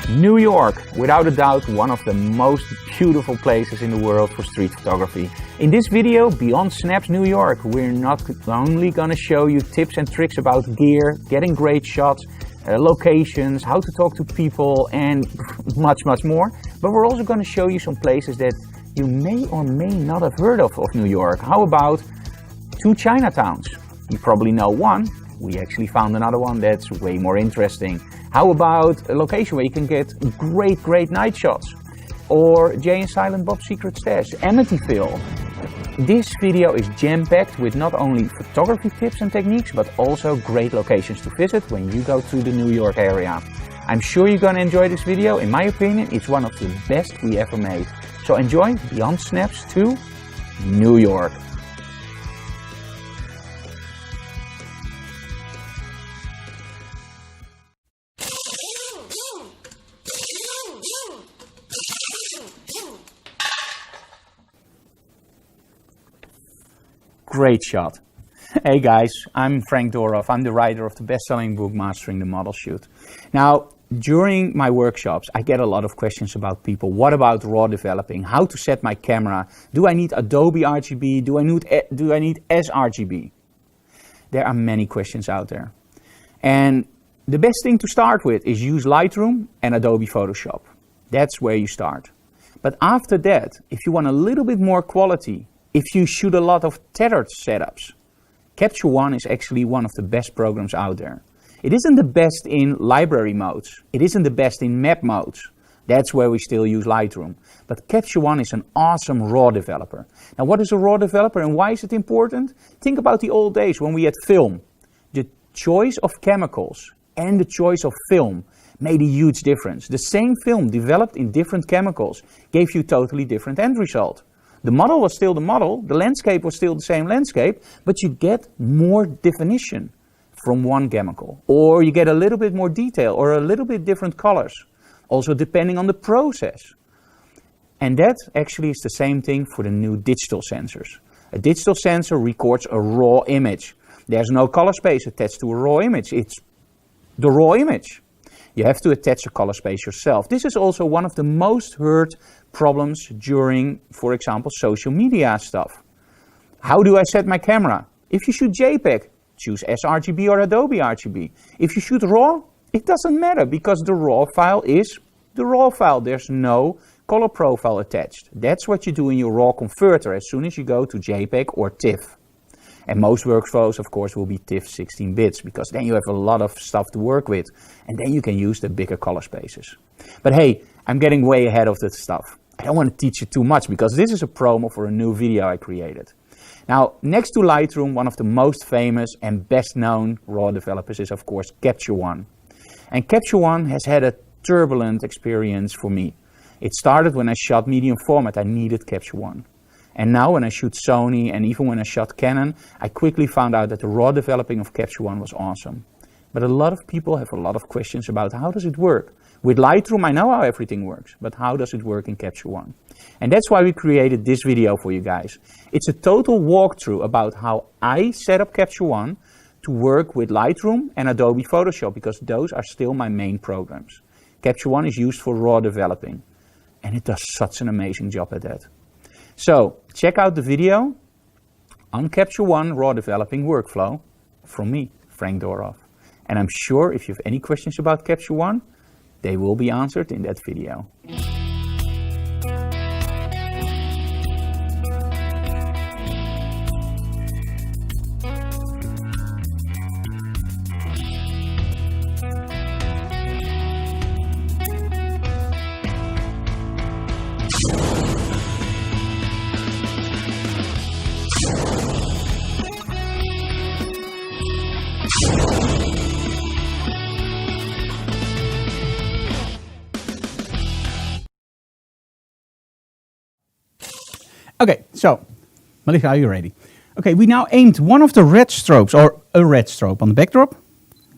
New York, without a doubt, one of the most beautiful places in the world for street photography. In this video, Beyond Snaps New York, we're not only gonna show you tips and tricks about gear, getting great shots, locations, how to talk to people, and much more, but we're also gonna show you some places that you may or may not have heard of New York. How about 2 Chinatowns? You probably know one. We actually found another one that's way more interesting. How about a location where you can get great night shots? Or Jay and Silent Bob's Secret Stash, Amityville. This video is jam-packed with not only photography tips and techniques, but also great locations to visit when you go to the New York area. I'm sure you're gonna enjoy this video. In my opinion, it's one of the best we ever made. So enjoy Beyond Snaps to New York. Great shot. Hey guys, I'm Frank Doroff. I'm the writer of the best-selling book, Mastering the Model Shoot. Now, during my workshops, I get a lot of questions about people. What about raw developing? How to set my camera? Do I need Adobe RGB? Do I need sRGB? There are many questions out there. And the best thing to start with is use Lightroom and Adobe Photoshop. That's where you start. But after that, if you want a little bit more quality, if you shoot a lot of tethered setups, Capture One is actually one of the best programs out there. It isn't the best in library modes. It isn't the best in map modes. That's where we still use Lightroom. But Capture One is an awesome RAW developer. Now, what is a RAW developer and why is it important? Think about the old days when we had film. The choice of chemicals and the choice of film made a huge difference. The same film developed in different chemicals gave you totally different end result. The model was still the model, the landscape was still the same landscape, but you get more definition from one chemical. Or you get a little bit more detail or a little bit different colors. Also depending on the process. And that actually is the same thing for the new digital sensors. A digital sensor records a raw image. There's no color space attached to a raw image. It's the raw image. You have to attach a color space yourself. This is also one of the most heard problems during, for example, social media stuff. How do I set my camera? If you shoot JPEG, choose sRGB or Adobe RGB. If you shoot RAW, it doesn't matter because the RAW file is the RAW file. There's no color profile attached. That's what you do in your RAW converter as soon as you go to JPEG or TIFF. And most workflows, of course, will be TIFF 16 bits because then you have a lot of stuff to work with. And then you can use the bigger color spaces. But hey, I'm getting way ahead of this stuff. I don't want to teach you too much because this is a promo for a new video I created. Now, next to Lightroom, one of the most famous and best known RAW developers is, of course, Capture One. And Capture One has had a turbulent experience for me. It started when I shot medium format, I needed Capture One. And now when I shoot Sony and even when I shot Canon, I quickly found out that the raw developing of Capture One was awesome. But a lot of people have a lot of questions about how does it work? With Lightroom, I know how everything works, but how does it work in Capture One? And that's why we created this video for you guys. It's a total walkthrough about how I set up Capture One to work with Lightroom and Adobe Photoshop because those are still my main programs. Capture One is used for raw developing and it does such an amazing job at that. So, check out the video on Capture One raw developing workflow from me, Frank Doroff. And I'm sure if you have any questions about Capture One, they will be answered in that video. So, Malika, are you ready? Okay, we now aimed one of the red strobes, or a red strobe on the backdrop.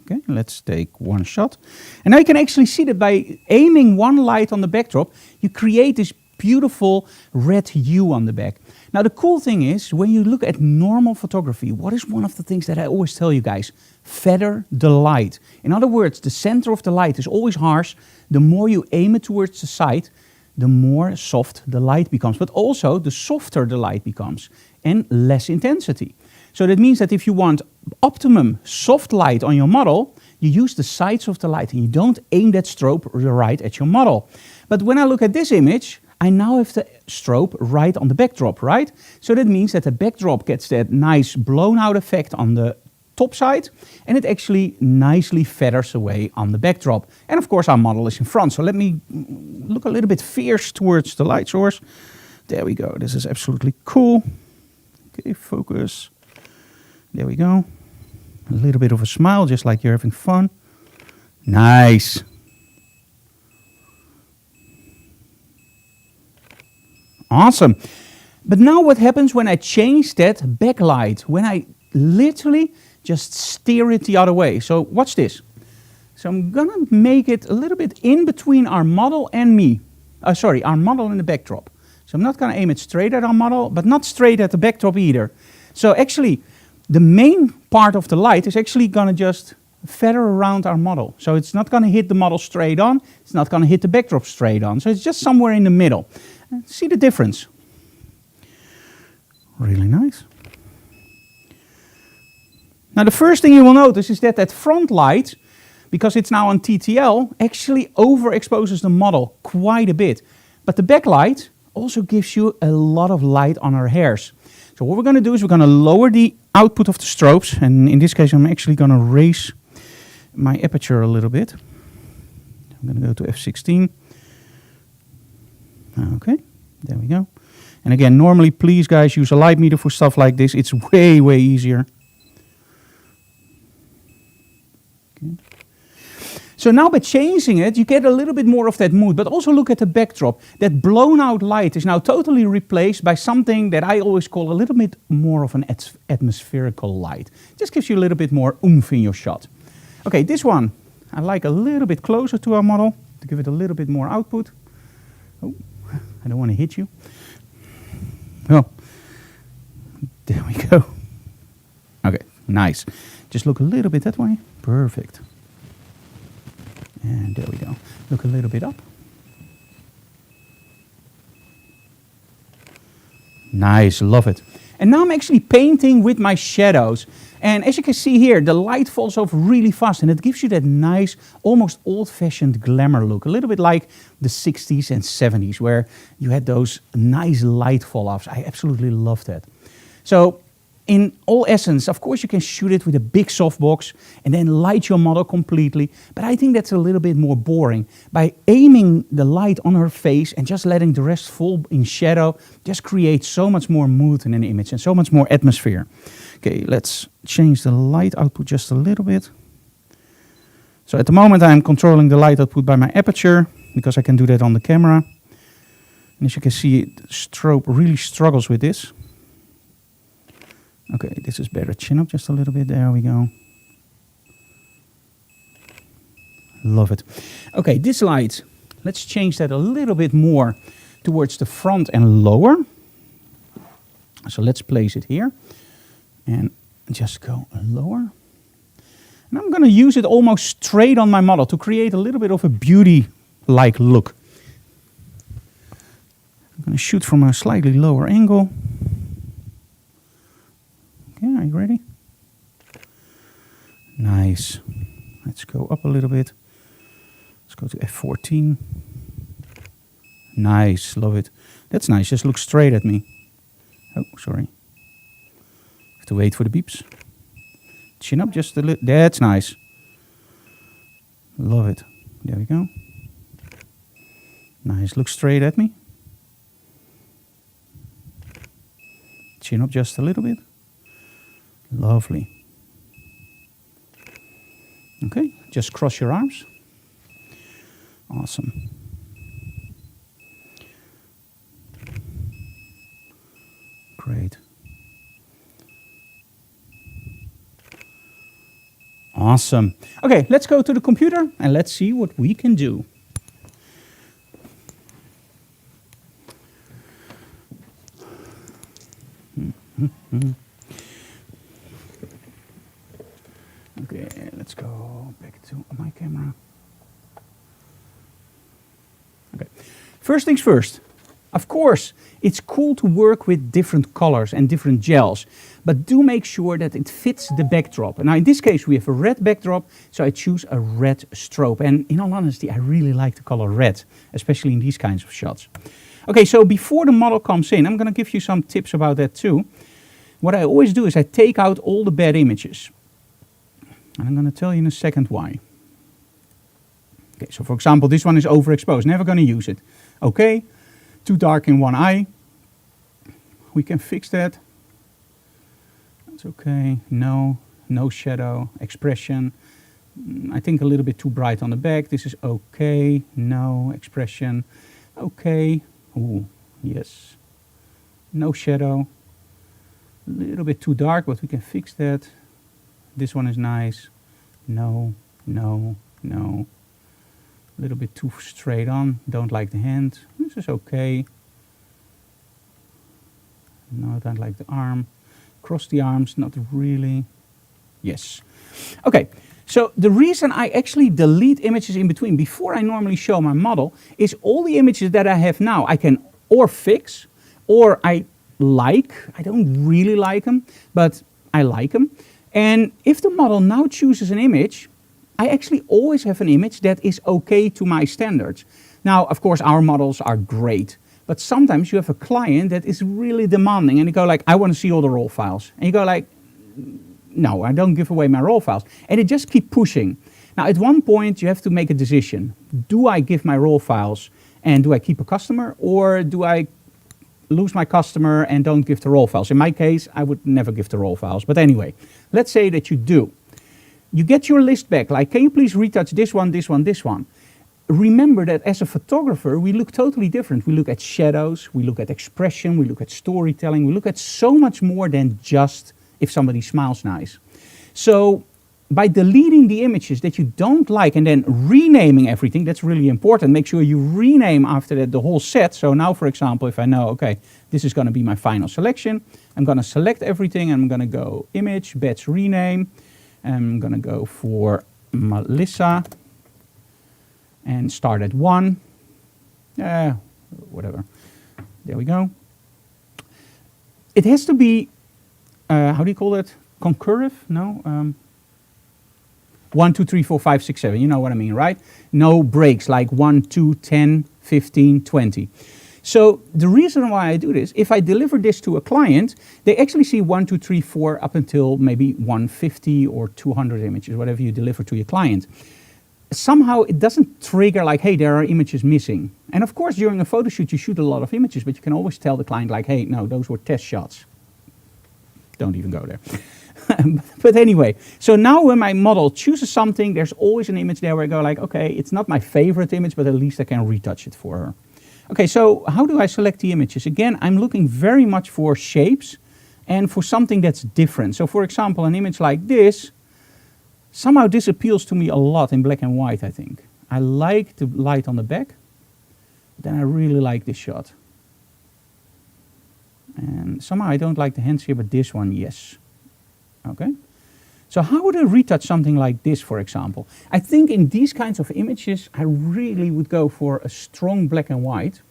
Okay, let's take one shot. And now you can actually see that by aiming one light on the backdrop, you create this beautiful red hue on the back. Now the cool thing is, when you look at normal photography, what is one of the things that I always tell you guys? Feather the light. In other words, the center of the light is always harsh. The more you aim it towards the side, the more soft the light becomes. But also, the softer the light becomes and less intensity. So that means that if you want optimum soft light on your model, you use the sides of the light and you don't aim that strobe right at your model. But when I look at this image, I now have the strobe right on the backdrop, right? So that means that the backdrop gets that nice blown out effect on the top side, and it actually nicely feathers away on the backdrop. And of course our model is in front, so let me look a little bit fierce towards the light source. There we go, this is absolutely cool. Okay, focus. There we go. A little bit of a smile, just like you're having fun. Nice. Awesome. But now what happens when I change that backlight? When I literally just steer it the other way. So watch this. So I'm gonna make it a little bit in between our model and me. Our model and the backdrop. So I'm not gonna aim it straight at our model, but not straight at the backdrop either. So actually, the main part of the light is actually gonna just feather around our model. So it's not gonna hit the model straight on, it's not gonna hit the backdrop straight on. So it's just somewhere in the middle. See the difference? Really nice. Now the first thing you will notice is that that front light, because it's now on TTL, actually overexposes the model quite a bit. But the backlight also gives you a lot of light on our hairs. So what we're going to do is we're going to lower the output of the strobes, and in this case I'm actually going to raise my aperture a little bit. I'm going to go to f16. Okay, there we go. And again, normally please guys use a light meter for stuff like this. It's way, way easier. Okay. So now by changing it, you get a little bit more of that mood, but also look at the backdrop. That blown out light is now totally replaced by something that I always call a little bit more of an atmospherical light. Just gives you a little bit more oomph in your shot. Okay, this one I like a little bit closer to our model to give it a little bit more output. Oh, I don't want to hit you. Oh, there we go. Okay, nice. Just look a little bit that way. Perfect. And there we go. Look a little bit up. Nice, love it. And now I'm actually painting with my shadows. And as you can see here, the light falls off really fast and it gives you that nice, almost old-fashioned glamour look. A little bit like the 60s and 70s where you had those nice light fall-offs. I absolutely love that. So in all essence, of course, you can shoot it with a big softbox and then light your model completely. But I think that's a little bit more boring. By aiming the light on her face and just letting the rest fall in shadow, just creates so much more mood in an image and so much more atmosphere. Okay, let's change the light output just a little bit. So at the moment I'm controlling the light output by my aperture because I can do that on the camera. And as you can see, the strobe really struggles with this. Okay, this is better. Chin up just a little bit. There we go. Love it. Okay, this light, let's change that a little bit more towards the front and lower. So let's place it here and just go lower. And I'm going to use it almost straight on my model to create a little bit of a beauty-like look. I'm going to shoot from a slightly lower angle. Okay, are you ready? Nice. Let's go up a little bit. Let's go to f14. Nice, love it. That's nice, just look straight at me. Oh, sorry. Have to wait for the beeps. Chin up just a little. That's nice. Love it. There we go. Nice, look straight at me. Chin up just a little bit. Lovely. Okay, just cross your arms. Awesome. great. Awesome. Okay, let's go to the computer and let's see what we can do. Okay, let's go back to my camera. Okay, first things first. Of course, it's cool to work with different colors and different gels, but do make sure that it fits the backdrop. And now in this case, we have a red backdrop, so I choose a red strobe. And in all honesty, I really like the color red, especially in these kinds of shots. Okay, so before the model comes in, I'm going to give you some tips about that too. What I always do is I take out all the bad images. And I'm going to tell you in a second why. Okay, so for example, this one is overexposed, never going to use it. Okay, too dark in one eye. We can fix that. That's okay. No shadow, expression. I think a little bit too bright on the back. This is okay. No expression. Okay. Ooh, yes. No shadow. A little bit too dark, but we can fix that. This one is nice. No. A little bit too straight on. Don't like the hand. This is okay. No, I don't like the arm. Cross the arms, not really. Yes. Okay, so the reason I actually delete images in between before I normally show my model is all the images that I have now I can or fix or I don't really like them, but I like them. And if the model now chooses an image, I actually always have an image that is okay to my standards. Now, of course, our models are great, but sometimes you have a client that is really demanding and you go like, I want to see all the raw files. And you go like, no, I don't give away my raw files. And it just keep pushing. Now, at one point, you have to make a decision. Do I give my raw files and do I keep a customer, or do I lose my customer and don't give the raw files? In my case, I would never give the raw files. But anyway, let's say that you do. You get your list back, like, can you please retouch this one, this one, this one? Remember that as a photographer, we look totally different. We look at shadows, we look at expression, we look at storytelling, we look at so much more than just if somebody smiles nice. So by deleting the images that you don't like and then renaming everything, that's really important. Make sure you rename after that the whole set. So now, for example, if I know, okay, this is going to be my final selection, I'm going to select everything and I'm going to go image, batch rename. I'm going to go for Melissa and start at 1. Whatever. There we go. It has to be, how do you call it? Concursive? No? 1, 2, 3, 4, 5, 6, 7. You know what I mean, right? No breaks like 1, 2, 10, 15, 20. So the reason why I do this, if I deliver this to a client, they actually see 1, 2, 3, 4 up until maybe 150 or 200 images, whatever you deliver to your client. Somehow it doesn't trigger like, hey, there are images missing. And of course, during a photo shoot, you shoot a lot of images, but you can always tell the client like, hey, no, those were test shots. Don't even go there. But anyway, so now when my model chooses something, there's always an image there where I go like, okay, it's not my favorite image, but at least I can retouch it for her. Okay, so how do I select the images? Again, I'm looking very much for shapes and for something that's different. So for example, an image like this, somehow this appeals to me a lot in black and white, I think. I like the light on the back, then I really like this shot. And somehow I don't like the hands here, but this one, yes. Okay. So how would I retouch something like this, for example? I think in these kinds of images, I really would go for a strong black and white.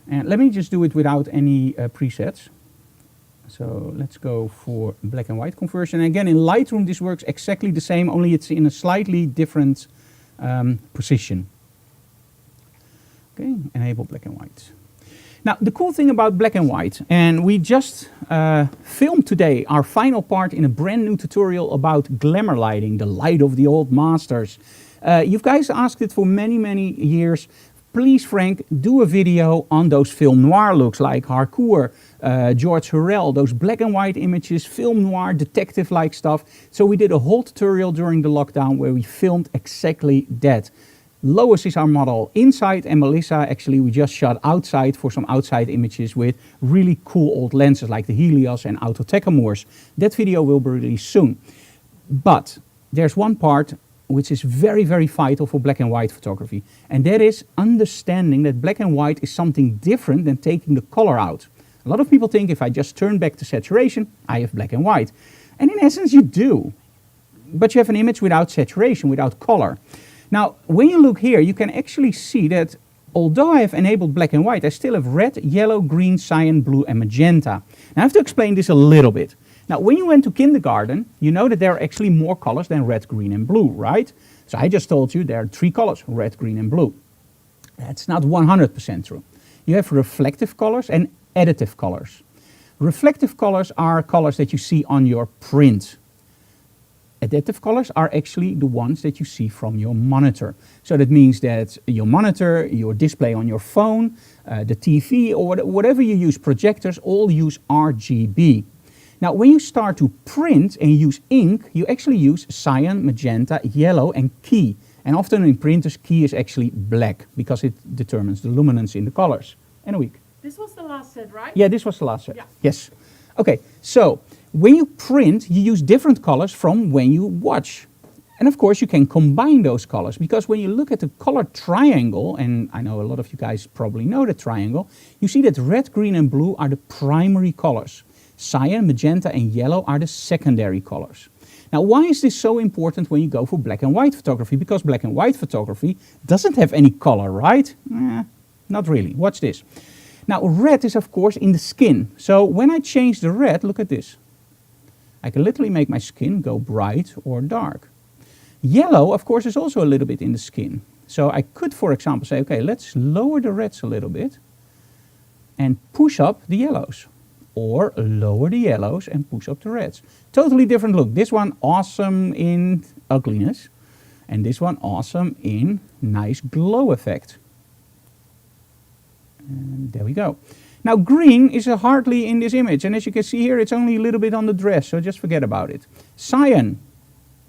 And let me just do it without any presets. So let's go for black and white conversion. And again, in Lightroom, this works exactly the same, only it's in a slightly different position. Okay, enable black and white. Now, the cool thing about black and white, and we just filmed today our final part in a brand new tutorial about glamour lighting, the light of the old masters. You guys asked it for many, many years. Please, Frank, do a video on those film noir looks like Harcourt, George Hurrell, those black and white images, film noir, detective-like stuff. So we did a whole tutorial during the lockdown where we filmed exactly that. Lois is our model inside, and Melissa, actually, we just shot outside for some outside images with really cool old lenses like the Helios and Auto Takamors. That video will be released soon. But there's one part which is very, very vital for black and white photography, and that is understanding that black and white is something different than taking the color out. A lot of people think if I just turn back to saturation, I have black and white. And in essence, you do. But you have an image without saturation, without color. Now, when you look here, you can actually see that although I have enabled black and white, I still have red, yellow, green, cyan, blue, and magenta. Now, I have to explain this a little bit. Now, when you went to kindergarten, you know that there are actually more colors than red, green, and blue, right? So I just told you there are 3 colors, red, green, and blue. That's not 100% true. You have reflective colors and additive colors. Reflective colors are colors that you see on your print. Additive colors are actually the ones that you see from your monitor. So that means that your monitor, your display on your phone, the TV, or whatever you use, projectors, all use RGB. Now, when you start to print and use ink, you actually use cyan, magenta, yellow, and key. And often in printers, key is actually black because it determines the luminance in the colors. And a week. This was the last set, right? Yeah, this was the last set. Yeah. Yes. Okay, so when you print, you use different colors from when you watch. And of course, you can combine those colors, because when you look at the color triangle, and I know a lot of you guys probably know the triangle, you see that red, green, and blue are the primary colors. Cyan, magenta, and yellow are the secondary colors. Now, why is this so important when you go for black and white photography? Because black and white photography doesn't have any color, right? Not really. Watch this. Now, red is, of course, in the skin. So when I change the red, look at this. I can literally make my skin go bright or dark. Yellow, of course, is also a little bit in the skin. So I could, for example, say, okay, let's lower the reds a little bit and push up the yellows. Or lower the yellows and push up the reds. Totally different look. This one awesome in ugliness, and this one awesome in nice glow effect. And there we go. Now, green is hardly in this image, and as you can see here, it's only a little bit on the dress, so just forget about it. Cyan,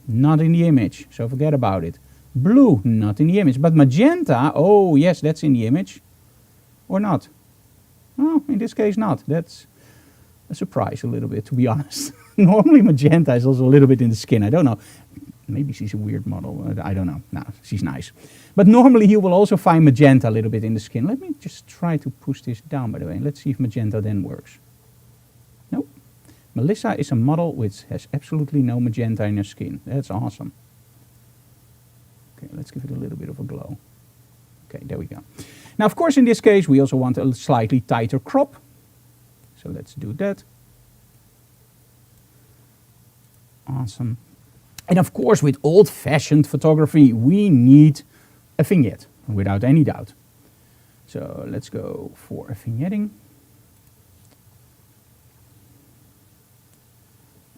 not in the image, so forget about it. Blue, not in the image, but magenta, oh yes, that's in the image. Or not? Well, in this case not. That's a surprise a little bit, to be honest. Normally magenta is also a little bit in the skin, I don't know. Maybe she's a weird model, I don't know. No, she's nice. But normally you will also find magenta a little bit in the skin. Let me just try to push this down, by the way. Let's see if magenta then works. Nope. Melissa is a model which has absolutely no magenta in her skin. That's awesome. Okay, let's give it a little bit of a glow. Okay, there we go. Now, of course, in this case, we also want a slightly tighter crop. So let's do that. Awesome. And of course, with old-fashioned photography, we need a vignette, without any doubt. So let's go for a vignetting.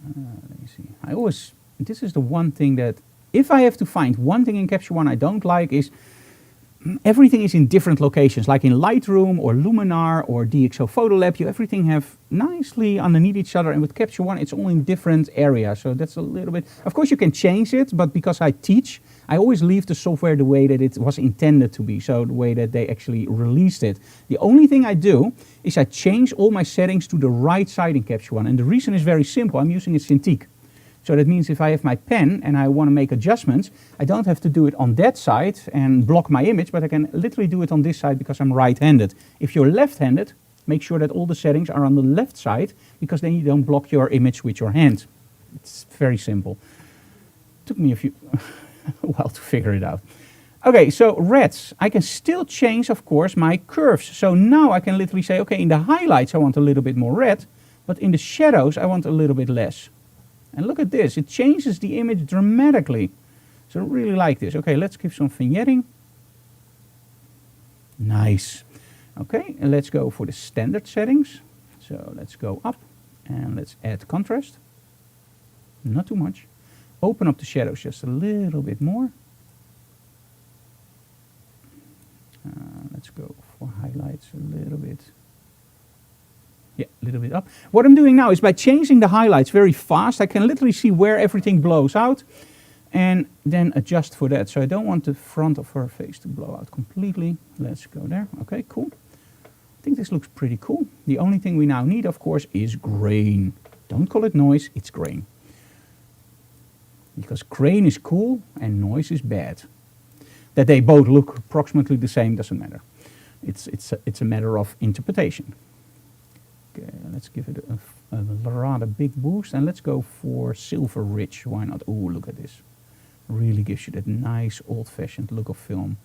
Let me see. This is the one thing that, if I have to find one thing in Capture One I don't like, is everything is in different locations, like in Lightroom or Luminar or DxO Photolab. You everything have nicely underneath each other, and with Capture One it's all in different areas. So that's a little bit. Of course you can change it, but because I teach, I always leave the software the way that it was intended to be, so the way that they actually released it. The only thing I do is I change all my settings to the right side in Capture One, and the reason is very simple. I'm using a Cintiq. So that means if I have my pen and I want to make adjustments, I don't have to do it on that side and block my image, but I can literally do it on this side because I'm right-handed. If you're left-handed, make sure that all the settings are on the left side, because then you don't block your image with your hand. It's very simple. Took me a while to figure it out. Okay, so reds. I can still change, of course, my curves. So now I can literally say, okay, in the highlights I want a little bit more red, but in the shadows I want a little bit less. And look at this, it changes the image dramatically. So I really like this. Okay, let's give some vignetting. Nice. Okay, and let's go for the standard settings. So let's go up and let's add contrast. Not too much. Open up the shadows just a little bit more. Let's go for highlights a little bit. Yeah, a little bit up. What I'm doing now is by changing the highlights very fast, I can literally see where everything blows out. and then adjust for that. So I don't want the front of her face to blow out completely. Let's go there. Okay, cool. I think this looks pretty cool. The only thing we now need, of course, is grain. Don't call it noise, it's grain. Because grain is cool and noise is bad. That they both look approximately the same doesn't matter. It's a matter of interpretation. Okay, let's give it a rather big boost, and let's go for silver rich. Why not? Ooh, look at this. Really gives you that nice old-fashioned look of film.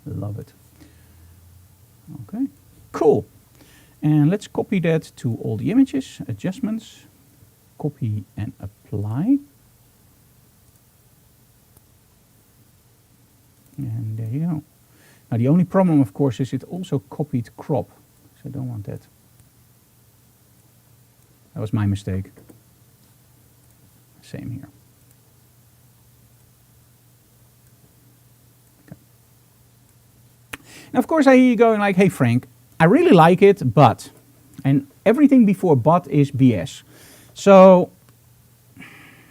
Love it. Okay, cool. And let's copy that to all the images, adjustments, copy and apply. And there you go. Now the only problem, of course, is it also copied crop. So I don't want that. That was my mistake. Same here. Okay. Now, of course, I hear you going like, hey, Frank, I really like it, but, and everything before but is BS. So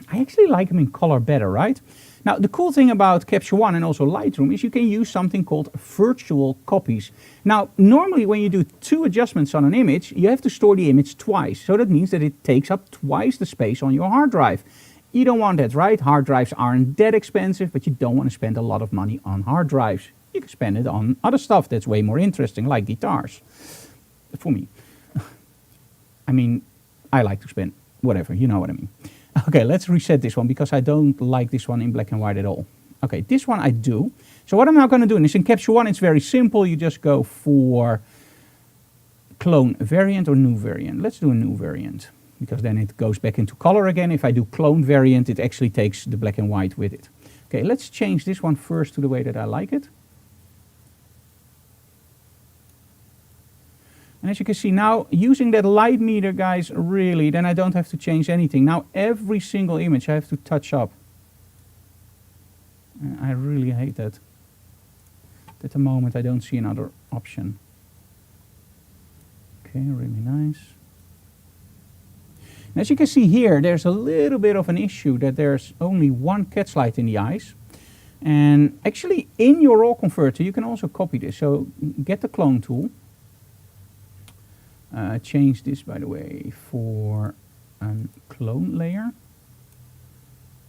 I actually like them in color better, right? Now, the cool thing about Capture One and also Lightroom is you can use something called virtual copies. Now, normally when you do 2 adjustments on an image, you have to store the image twice. So that means that it takes up twice the space on your hard drive. You don't want that, right? Hard drives aren't that expensive, but you don't want to spend a lot of money on hard drives. You can spend it on other stuff that's way more interesting, like guitars. For me. I mean, I like to spend whatever, you know what I mean. Okay, let's reset this one because I don't like this one in black and white at all. Okay, this one I do. So what I'm now going to do is in Capture One, it's very simple. You just go for clone variant or new variant. Let's do a new variant because then it goes back into color again. If I do clone variant, it actually takes the black and white with it. Okay, let's change this one first to the way that I like it. And as you can see now, using that light meter, guys, really, then I don't have to change anything. Now every single image I have to touch up. And I really hate that. At the moment I don't see another option. Okay, really nice. And as you can see here, there's a little bit of an issue that there's only one catch light in the eyes. And actually in your raw converter you can also copy this. So get the clone tool. Change this, by the way, for a clone layer.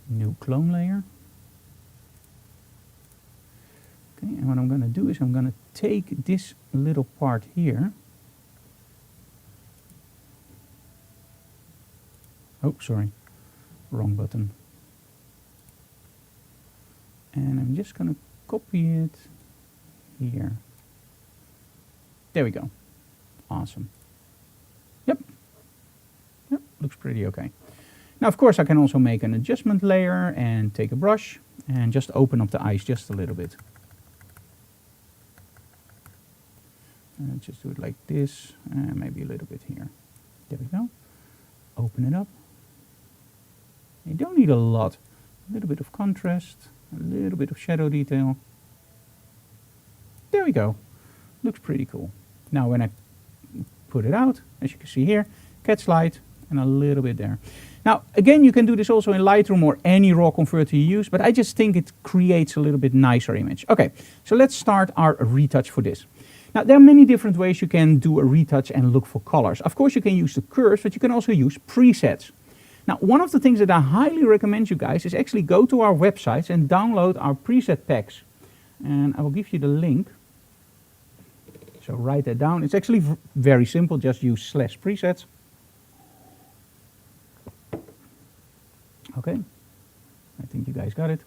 New clone layer. Okay, and what I'm going to do is I'm going to take this little part here. Oh, sorry, wrong button. And I'm just going to copy it here. There we go. Awesome. Yep, looks pretty okay. Now, of course, I can also make an adjustment layer and take a brush and just open up the eyes just a little bit. And just do it like this, and maybe a little bit here. There we go. Open it up. You don't need a lot. A little bit of contrast, a little bit of shadow detail. There we go. Looks pretty cool. Now, when I put it out, as you can see here, catch light and a little bit there. Now, again, you can do this also in Lightroom or any raw converter you use, but I just think it creates a little bit nicer image. Okay, so let's start our retouch for this. Now, there are many different ways you can do a retouch and look for colors. Of course, you can use the curves, but you can also use presets. Now, one of the things that I highly recommend you guys is actually go to our websites and download our preset packs. And I will give you the link. So write that down. It's actually very simple. Just use /presets. Okay. I think you guys got it.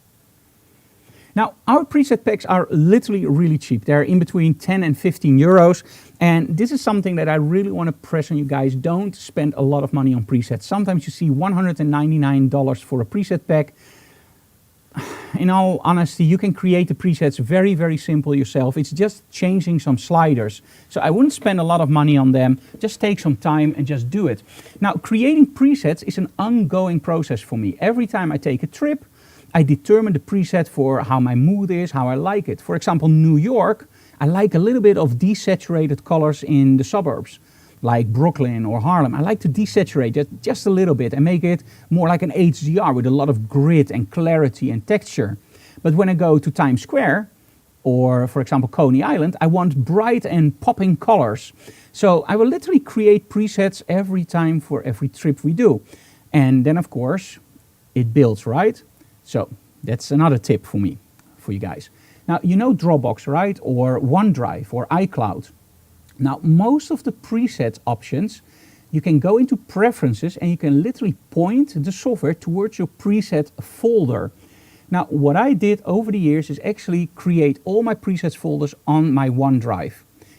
Now, our preset packs are literally really cheap. They're in between 10 and 15 euros. And this is something that I really want to press on you guys. Don't spend a lot of money on presets. Sometimes you see $199 for a preset pack. In all honesty, you can create the presets very, very simple yourself. It's just changing some sliders. So I wouldn't spend a lot of money on them. Just take some time and just do it. Now, creating presets is an ongoing process for me. Every time I take a trip, I determine the preset for how my mood is, how I like it. For example, New York, I like a little bit of desaturated colors in the suburbs. like Brooklyn or Harlem, I like to desaturate it just a little bit and make it more like an HDR with a lot of grit and clarity and texture. But when I go to Times Square, or for example Coney Island, I want bright and popping colors. So I will literally create presets every time for every trip we do. And then of course it builds, right? So that's another tip for me, for you guys. Now you know Dropbox, right? Or OneDrive or iCloud. Now most of the preset options, you can go into preferences and you can literally point the software towards your preset folder. Now, what I did over the years is actually create all my presets folders on my OneDrive.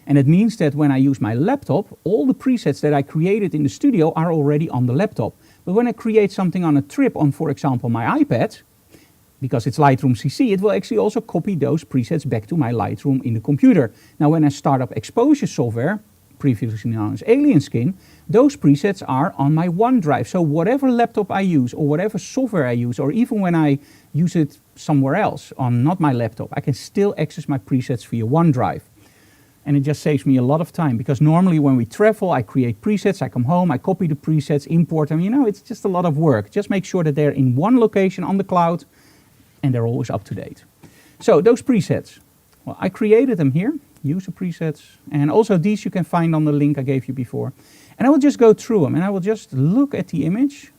And it means that when I use my laptop, all the presets that I created in the studio are already on the laptop. But when I create something on a trip on, for example, my iPad, because it's Lightroom CC, it will actually also copy those presets back to my Lightroom in the computer. Now, when I start up exposure software, previously known as Alien Skin, those presets are on my OneDrive. So whatever laptop I use or whatever software I use, or even when I use it somewhere else on not my laptop, I can still access my presets via OneDrive. And it just saves me a lot of time, because normally when we travel, I create presets, I come home, I copy the presets, import them, you know, it's just a lot of work. Just make sure that they're in one location on the cloud and they're always up to date. So those presets, well, I created them here. User presets, and also these you can find on the link I gave you before. And I will just go through them and I will just look at the image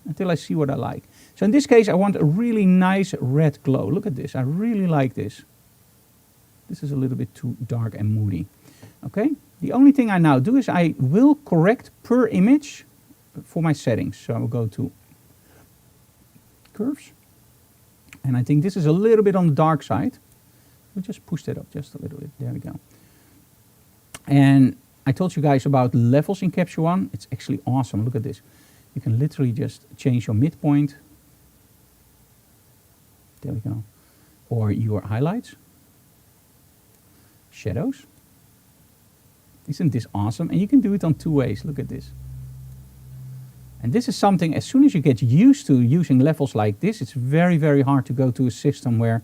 until I see what I like. So in this case I want a really nice red glow. Look at this, I really like this. This is a little bit too dark and moody. Okay, the only thing I now do is I will correct per image for my settings. So I will go to curves, and I think this is a little bit on the dark side. We'll just push that up just a little bit. There we go. And I told you guys about levels in Capture One. It's actually awesome. Look at this. You can literally just change your midpoint. There we go. Or your highlights. Shadows. Isn't this awesome? And you can do it on two ways. Look at this. And this is something, as soon as you get used to using levels like this, it's very, very hard to go to a system where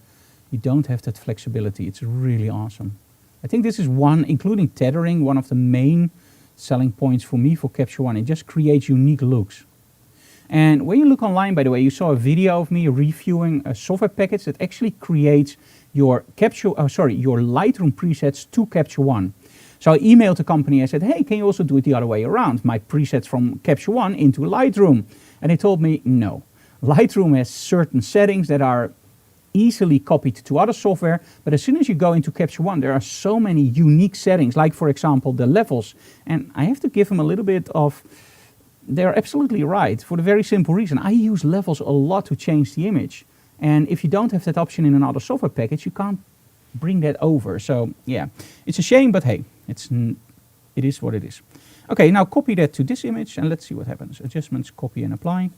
you don't have that flexibility. It's really awesome. I think this is one, including tethering, one of the main selling points for me for Capture One. It just creates unique looks. And when you look online, by the way, you saw a video of me reviewing a software package that actually creates your your Lightroom presets to Capture One. So I emailed the company. I said, hey, can you also do it the other way around? My presets from Capture One into Lightroom. And they told me, no. Lightroom has certain settings that are easily copied to other software, but as soon as you go into Capture One, there are so many unique settings, like for example the levels. And I have to give them a little bit of, they're absolutely right, for the very simple reason. I use levels a lot to change the image. And if you don't have that option in another software package, you can't bring that over. So yeah, it's a shame, but hey, it is what it is. Okay, now copy that to this image and let's see what happens. Adjustments, copy and apply.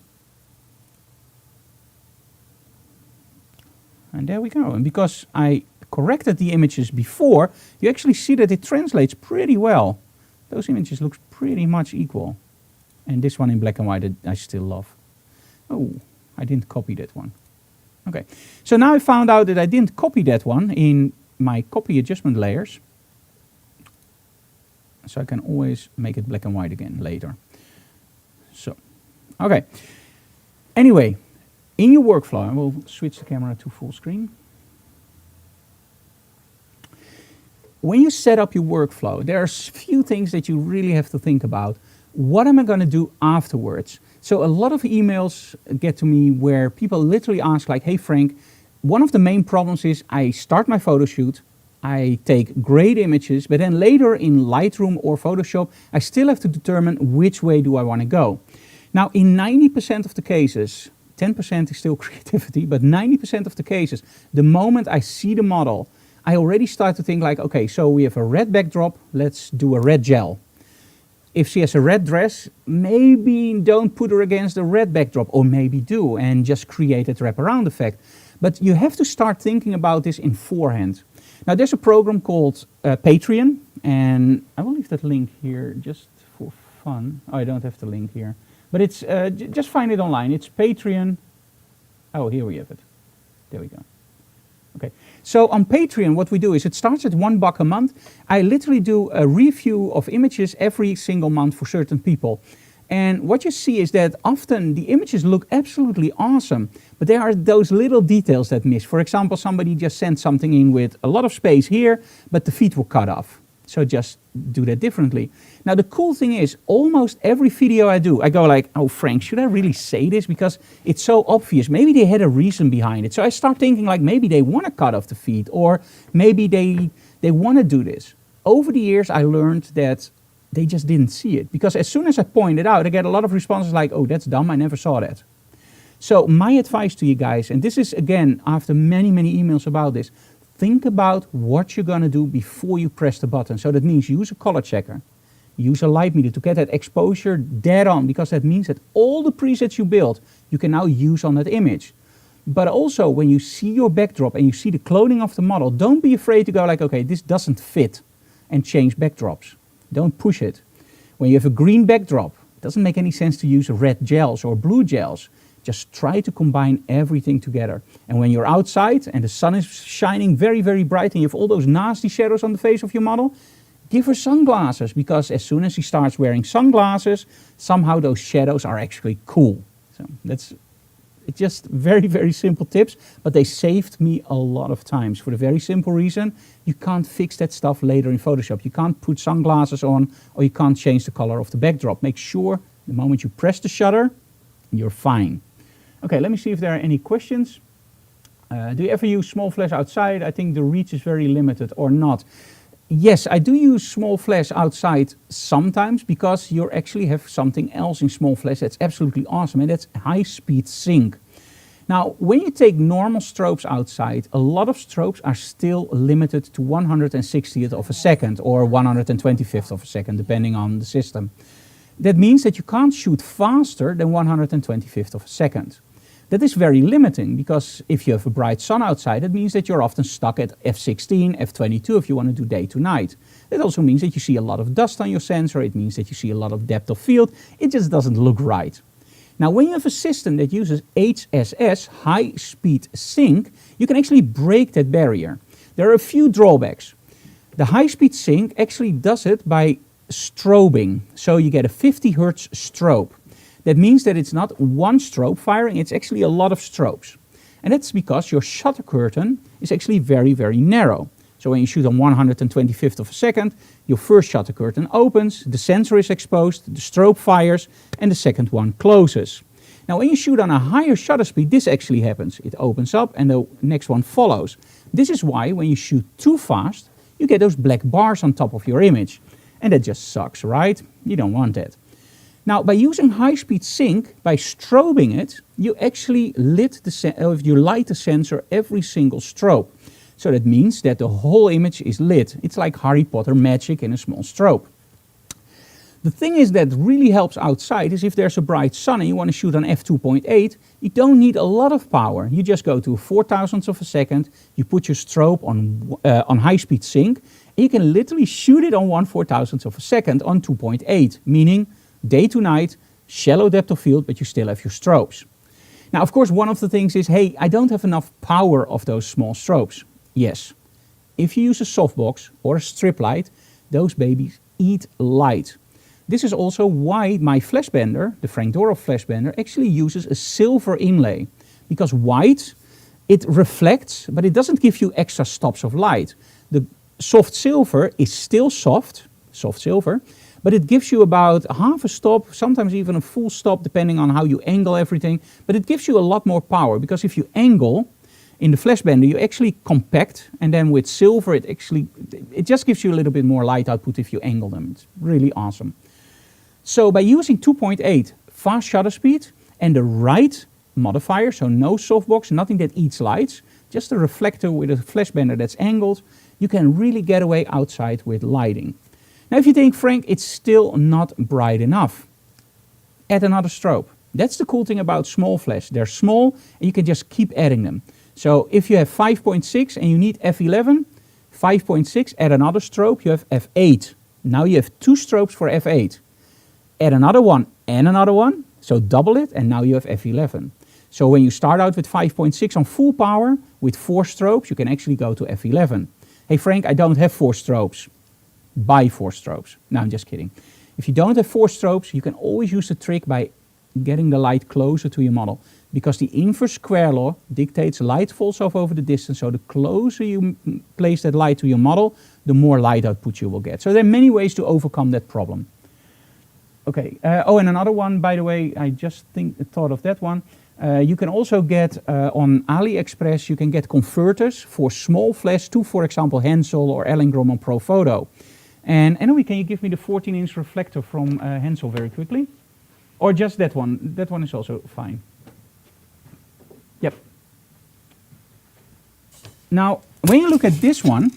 And there we go. And because I corrected the images before, you actually see that it translates pretty well. Those images look pretty much equal. And this one in black and white I still love. Oh, I didn't copy that one. Okay, so now I found out that I didn't copy that one in my copy adjustment layers. So I can always make it black and white again later. So, okay. Anyway, in your workflow, I will switch the camera to full screen. When you set up your workflow, there are a few things that you really have to think about. What am I going to do afterwards? So a lot of emails get to me where people literally ask like, hey Frank, one of the main problems is I start my photo shoot, I take great images, but then later in Lightroom or Photoshop, I still have to determine which way do I want to go. Now in 90% of the cases, 10% is still creativity, but 90% of the cases, the moment I see the model, I already start to think like, okay, so we have a red backdrop, let's do a red gel. If she has a red dress, maybe don't put her against a red backdrop, or maybe do, and just create that wraparound effect. But you have to start thinking about this in forehand. Now there's a program called Patreon, and I will leave that link here just for fun. Oh, I don't have the link here. But it's just find it online. It's Patreon. Oh, here we have it. There we go. Okay. So on Patreon, what we do is it starts at $1 a month. I literally do a review of images every single month for certain people. And what you see is that often the images look absolutely awesome, but there are those little details that miss. For example, somebody just sent something in with a lot of space here, but the feet were cut off. So just do that differently. Now the cool thing is, almost every video I do, I go like, oh Frank, should I really say this? Because it's so obvious. Maybe they had a reason behind it. So I start thinking like, maybe they want to cut off the feet, or maybe they want to do this. Over the years, I learned that they just didn't see it. Because as soon as I point it out, I get a lot of responses like, oh, that's dumb, I never saw that. So my advice to you guys, and this is again, after many, many emails about this, think about what you're going to do before you press the button. So that means use a color checker, use a light meter to get that exposure dead on, because that means that all the presets you build, you can now use on that image. But also when you see your backdrop and you see the clothing of the model, don't be afraid to go like, okay, this doesn't fit, and change backdrops. Don't push it. When you have a green backdrop, it doesn't make any sense to use red gels or blue gels. Just try to combine everything together. And when you're outside and the sun is shining very, very bright and you have all those nasty shadows on the face of your model, give her sunglasses, because as soon as she starts wearing sunglasses, somehow those shadows are actually cool. So that's just very, very simple tips, but they saved me a lot of times for the very simple reason, you can't fix that stuff later in Photoshop. You can't put sunglasses on, or you can't change the color of the backdrop. Make sure the moment you press the shutter, you're fine. Okay, let me see if there are any questions. Do you ever use small flash outside? I think the reach is very limited, or not. Yes, I do use small flash outside sometimes, because you actually have something else in small flash that's absolutely awesome, and that's high speed sync. Now, when you take normal strobes outside, a lot of strobes are still limited to 1/60th of a second or 1/25th of a second, depending on the system. That means that you can't shoot faster than 1/25th of a second. That is very limiting, because if you have a bright sun outside, it means that you're often stuck at f16, f22 if you want to do day to night. It also means that you see a lot of dust on your sensor. It means that you see a lot of depth of field. It just doesn't look right. Now, when you have a system that uses HSS, high speed sync, you can actually break that barrier. There are a few drawbacks. The high speed sync actually does it by strobing. So you get a 50 Hertz strobe. That means that it's not one strobe firing, it's actually a lot of strobes. And that's because your shutter curtain is actually very, very narrow. So when you shoot on 125th of a second, your first shutter curtain opens, the sensor is exposed, the strobe fires, and the second one closes. Now when you shoot on a higher shutter speed, this actually happens. It opens up and the next one follows. This is why when you shoot too fast, you get those black bars on top of your image. And that just sucks, right? You don't want that. Now, by using high-speed sync, by strobing it, you actually light the sensor every single strobe. So that means that the whole image is lit. It's like Harry Potter magic in a small strobe. The thing is that really helps outside is if there's a bright sun and you want to shoot on f2.8, you don't need a lot of power. You just go to 4,000ths of a second, you put your strobe on high-speed sync, and you can literally shoot it on 1/4000th of a second on 2.8, meaning day to night, shallow depth of field, but you still have your strobes. Now, of course, one of the things is, hey, I don't have enough power of those small strobes. Yes, if you use a softbox or a strip light, those babies eat light. This is also why my flashbender, the Frank Doro flashbender, actually uses a silver inlay. Because white, it reflects, but it doesn't give you extra stops of light. The soft silver is still soft silver, but it gives you about half a stop, sometimes even a full stop, depending on how you angle everything. But it gives you a lot more power, because if you angle in the flashbender, you actually compact, and then with silver, it just gives you a little bit more light output if you angle them. It's really awesome. So by using 2.8 fast shutter speed and the right modifier, so no softbox, nothing that eats lights, just a reflector with a flashbender that's angled, you can really get away outside with lighting. Now, if you think, Frank, it's still not bright enough, add another strobe. That's the cool thing about small flash. They're small and you can just keep adding them. So if you have 5.6 and you need f11, 5.6, add another strobe, you have f8. Now you have two strobes for f8. Add another one and another one, so double it, and now you have f11. So when you start out with 5.6 on full power with 4 strobes, you can actually go to f11. Hey Frank, I don't have 4 strobes. Buy 4 strobes. No, I'm just kidding. If you don't have 4 strobes, you can always use the trick by getting the light closer to your model, because the inverse square law dictates light falls off over the distance. So the closer you place that light to your model, the more light output you will get. So there are many ways to overcome that problem. Okay. And another one, by the way, I just thought of that one. You can also get on AliExpress, you can get converters for small flash to, for example, Hensel or Elingram on Pro Photo. And anyway, can you give me the 14-inch reflector from Hensel very quickly? Or just that one? That one is also fine. Yep. Now, when you look at this one,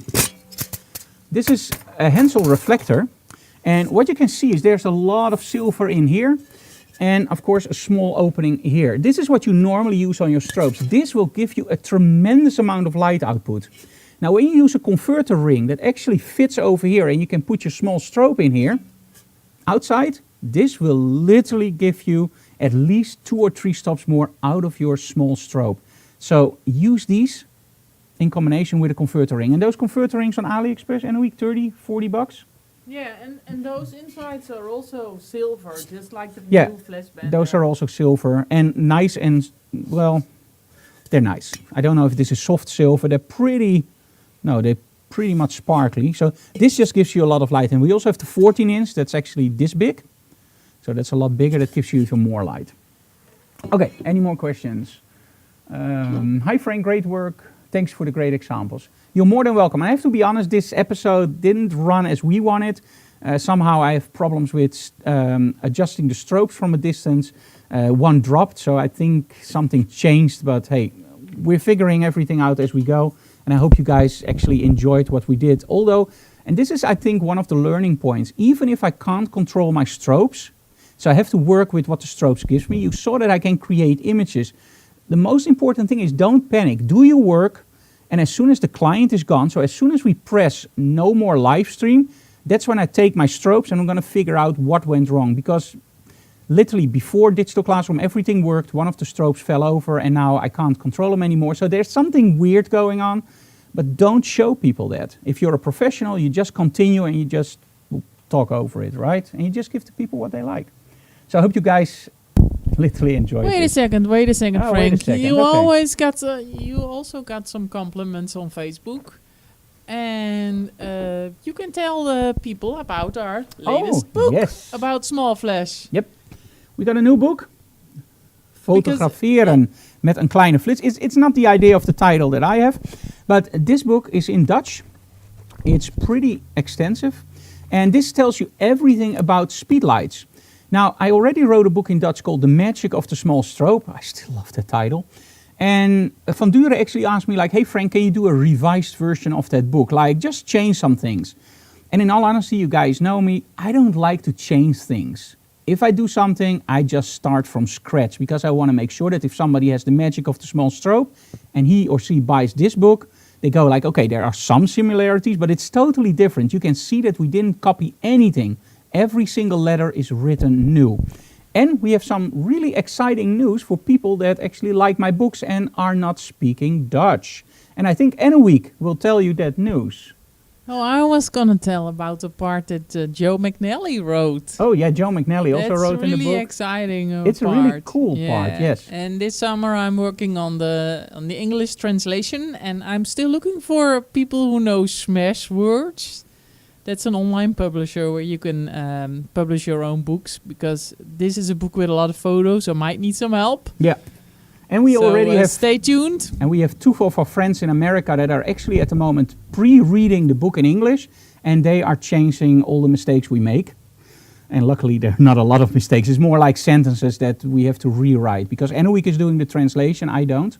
this is a Hensel reflector. And what you can see is there's a lot of silver in here. And of course, a small opening here. This is what you normally use on your strobes. This will give you a tremendous amount of light output. Now, when you use a converter ring that actually fits over here and you can put your small strobe in here, outside, this will literally give you at least 2 or 3 stops more out of your small strobe. So use these in combination with a converter ring. And those converter rings on AliExpress, in a week, 30, 40 bucks? Yeah, and those insides are also silver, just like the Yeah, blue flash band. those are also silver and nice, and well, they're nice. I don't know if this is soft silver. They're pretty much sparkly. So this just gives you a lot of light. And we also have the 14-inch that's actually this big. So that's a lot bigger. That gives you even more light. Okay, any more questions? Hi Frank, great work. Thanks for the great examples. You're more than welcome. I have to be honest, this episode didn't run as we wanted. Somehow I have problems with adjusting the strobes from a distance. One dropped, so I think something changed. But hey, we're figuring everything out as we go. And I hope you guys actually enjoyed what we did. Although, and this is I think one of the learning points, even if I can't control my strobes, so I have to work with what the strobes gives me. You saw that I can create images. The most important thing is don't panic. Do your work. And as soon as the client is gone, so as soon as we press no more live stream, that's when I take my strobes and I'm going to figure out what went wrong. Because literally before Digital Classroom, everything worked. One of the strobes fell over and now I can't control them anymore. So there's something weird going on, but don't show people that. If you're a professional, you just continue and you just talk over it, right? And you just give the people what they like. So I hope you guys literally enjoyed it. Wait a second, Oh, Frank. wait a second, You okay. always got, you also got some compliments on Facebook. And you can tell the people about our latest book yes. about small flash. Yep. We got a new book. Fotograferen met een kleine flits. It's not the idea of the title that I have, but this book is in Dutch. It's pretty extensive. And this tells you everything about speedlights. Now, I already wrote a book in Dutch called The Magic of the Small Strobe. I still love that title. And Van Duren actually asked me like, hey Frank, can you do a revised version of that book? Like, just change some things. And in all honesty, you guys know me, I don't like to change things. If I do something, I just start from scratch because I want to make sure that if somebody has the magic of the small strobe and he or she buys this book, they go like, okay, there are some similarities, but it's totally different. You can see that we didn't copy anything. Every single letter is written new. And we have some really exciting news for people that actually like my books and are not speaking Dutch. And I think in a week will tell you that news. Oh, I was gonna tell about the part that Joe McNally wrote. Oh yeah, Joe McNally also wrote in the book. That's really exciting. It's a really cool part, yes. And this summer I'm working on the English translation, and I'm still looking for people who know Smashwords. That's an online publisher where you can publish your own books, because this is a book with a lot of photos, so I might need some help. Yeah. And we already have... Stay tuned. And we have 2 of our friends in America that are actually at the moment pre-reading the book in English, and they are changing all the mistakes we make. And luckily there are not a lot of mistakes. It's more like sentences that we have to rewrite, because Anouk is doing the translation, I don't.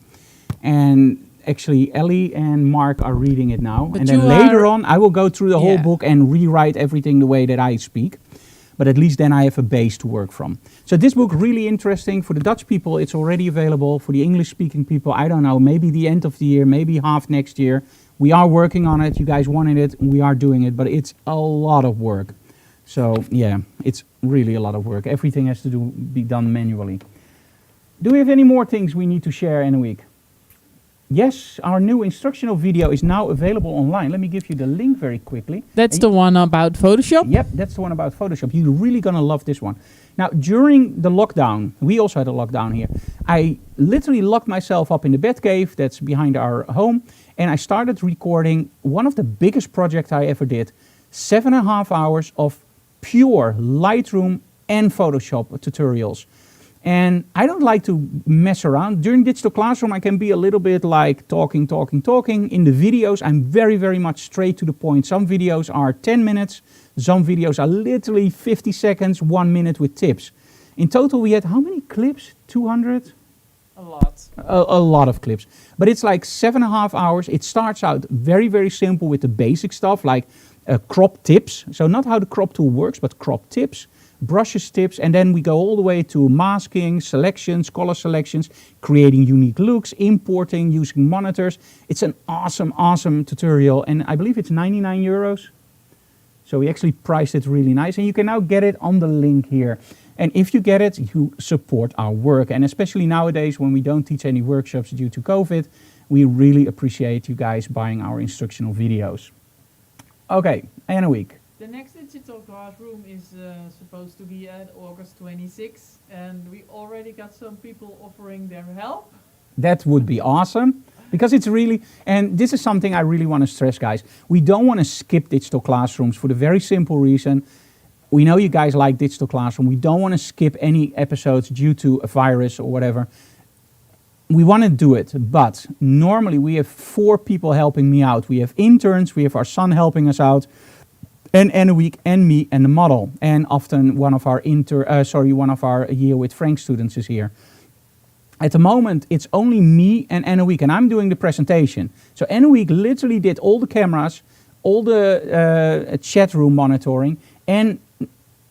And actually Ellie and Mark are reading it now. But and then later on I will go through the whole book and rewrite everything the way that I speak. But at least then I have a base to work from. So this book really interesting. For the Dutch people, it's already available. For the English-speaking people, I don't know, maybe the end of the year, maybe half next year. We are working on it. You guys wanted it. We are doing it. But it's a lot of work. So, yeah, it's really a lot of work. Everything has to be done manually. Do we have any more things we need to share in a week? Yes, our new instructional video is now available online. Let me give you the link very quickly. That's the one about Photoshop? Yep, that's the one about Photoshop. You're really going to love this one. Now, during the lockdown, we also had a lockdown here, I literally locked myself up in the Batcave that's behind our home, and I started recording one of the biggest projects I ever did. 7.5 hours of pure Lightroom and Photoshop tutorials. And I don't like to mess around. During Digital Classroom, I can be a little bit like talking. In the videos, I'm very much straight to the point. Some videos are 10 minutes. Some videos are literally 50 seconds, 1 minute with tips. In total, we had how many clips? 200? A lot. A lot of clips. But it's like 7.5 hours. It starts out very simple with the basic stuff like crop tips. So not how the crop tool works, but crop tips. Brushes tips, and then we go all the way to masking, selections, color selections, creating unique looks, importing, using monitors. It's an awesome tutorial, and I believe it's 99 euros. So we actually priced it really nice, and you can now get it on the link here. And if you get it, you support our work, and especially nowadays when we don't teach any workshops due to COVID, we really appreciate you guys buying our instructional videos. Okay, and a week. The next Digital Classroom is supposed to be at August 26th, and we already got some people offering their help. That would be awesome, because it's really, and this is something I really want to stress, guys. We don't want to skip Digital Classrooms for the very simple reason. We know you guys like Digital Classroom. We don't want to skip any episodes due to a virus or whatever. We want to do it, but normally we have 4 people helping me out. We have interns, we have our son helping us out, and a week, and me, and the model, and often one of our Year with Frank students is here. At the moment, it's only me and Anna Week, and I'm doing the presentation. So Anna Week literally did all the cameras, all the chat room monitoring, and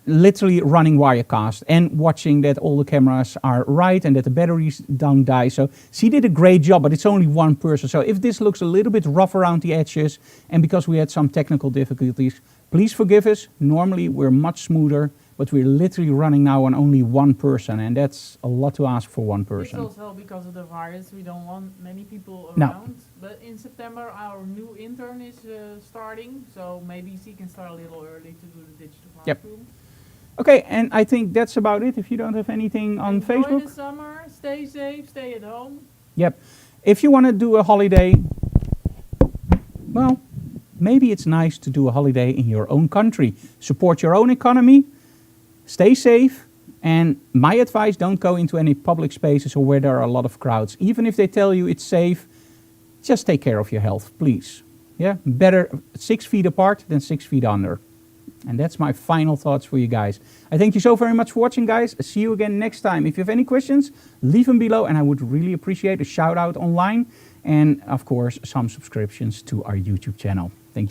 literally running Wirecast and watching that all the cameras are right and that the batteries don't die. So she did a great job, but it's only one person. So if this looks a little bit rough around the edges, and because we had some technical difficulties, please forgive us. Normally we're much smoother, but we're literally running now on only one person, and that's a lot to ask for one person. It's also because of the virus, we don't want many people No. around. But in September our new intern is starting, so maybe she can start a little early to do the Digital Yep. Classroom. Okay, and I think that's about it. If you don't have anything on Enjoy Facebook. the summer, stay safe, stay at home. Yep. If you want to do a holiday, well, maybe it's nice to do a holiday in your own country. Support your own economy, stay safe, and my advice, don't go into any public spaces or where there are a lot of crowds. Even if they tell you it's safe, just take care of your health, please. Yeah, better 6 feet apart than 6 feet under. And that's my final thoughts for you guys. I thank you so very much for watching, guys. See you again next time. If you have any questions, leave them below, and I would really appreciate a shout out online, and of course some subscriptions to our YouTube channel.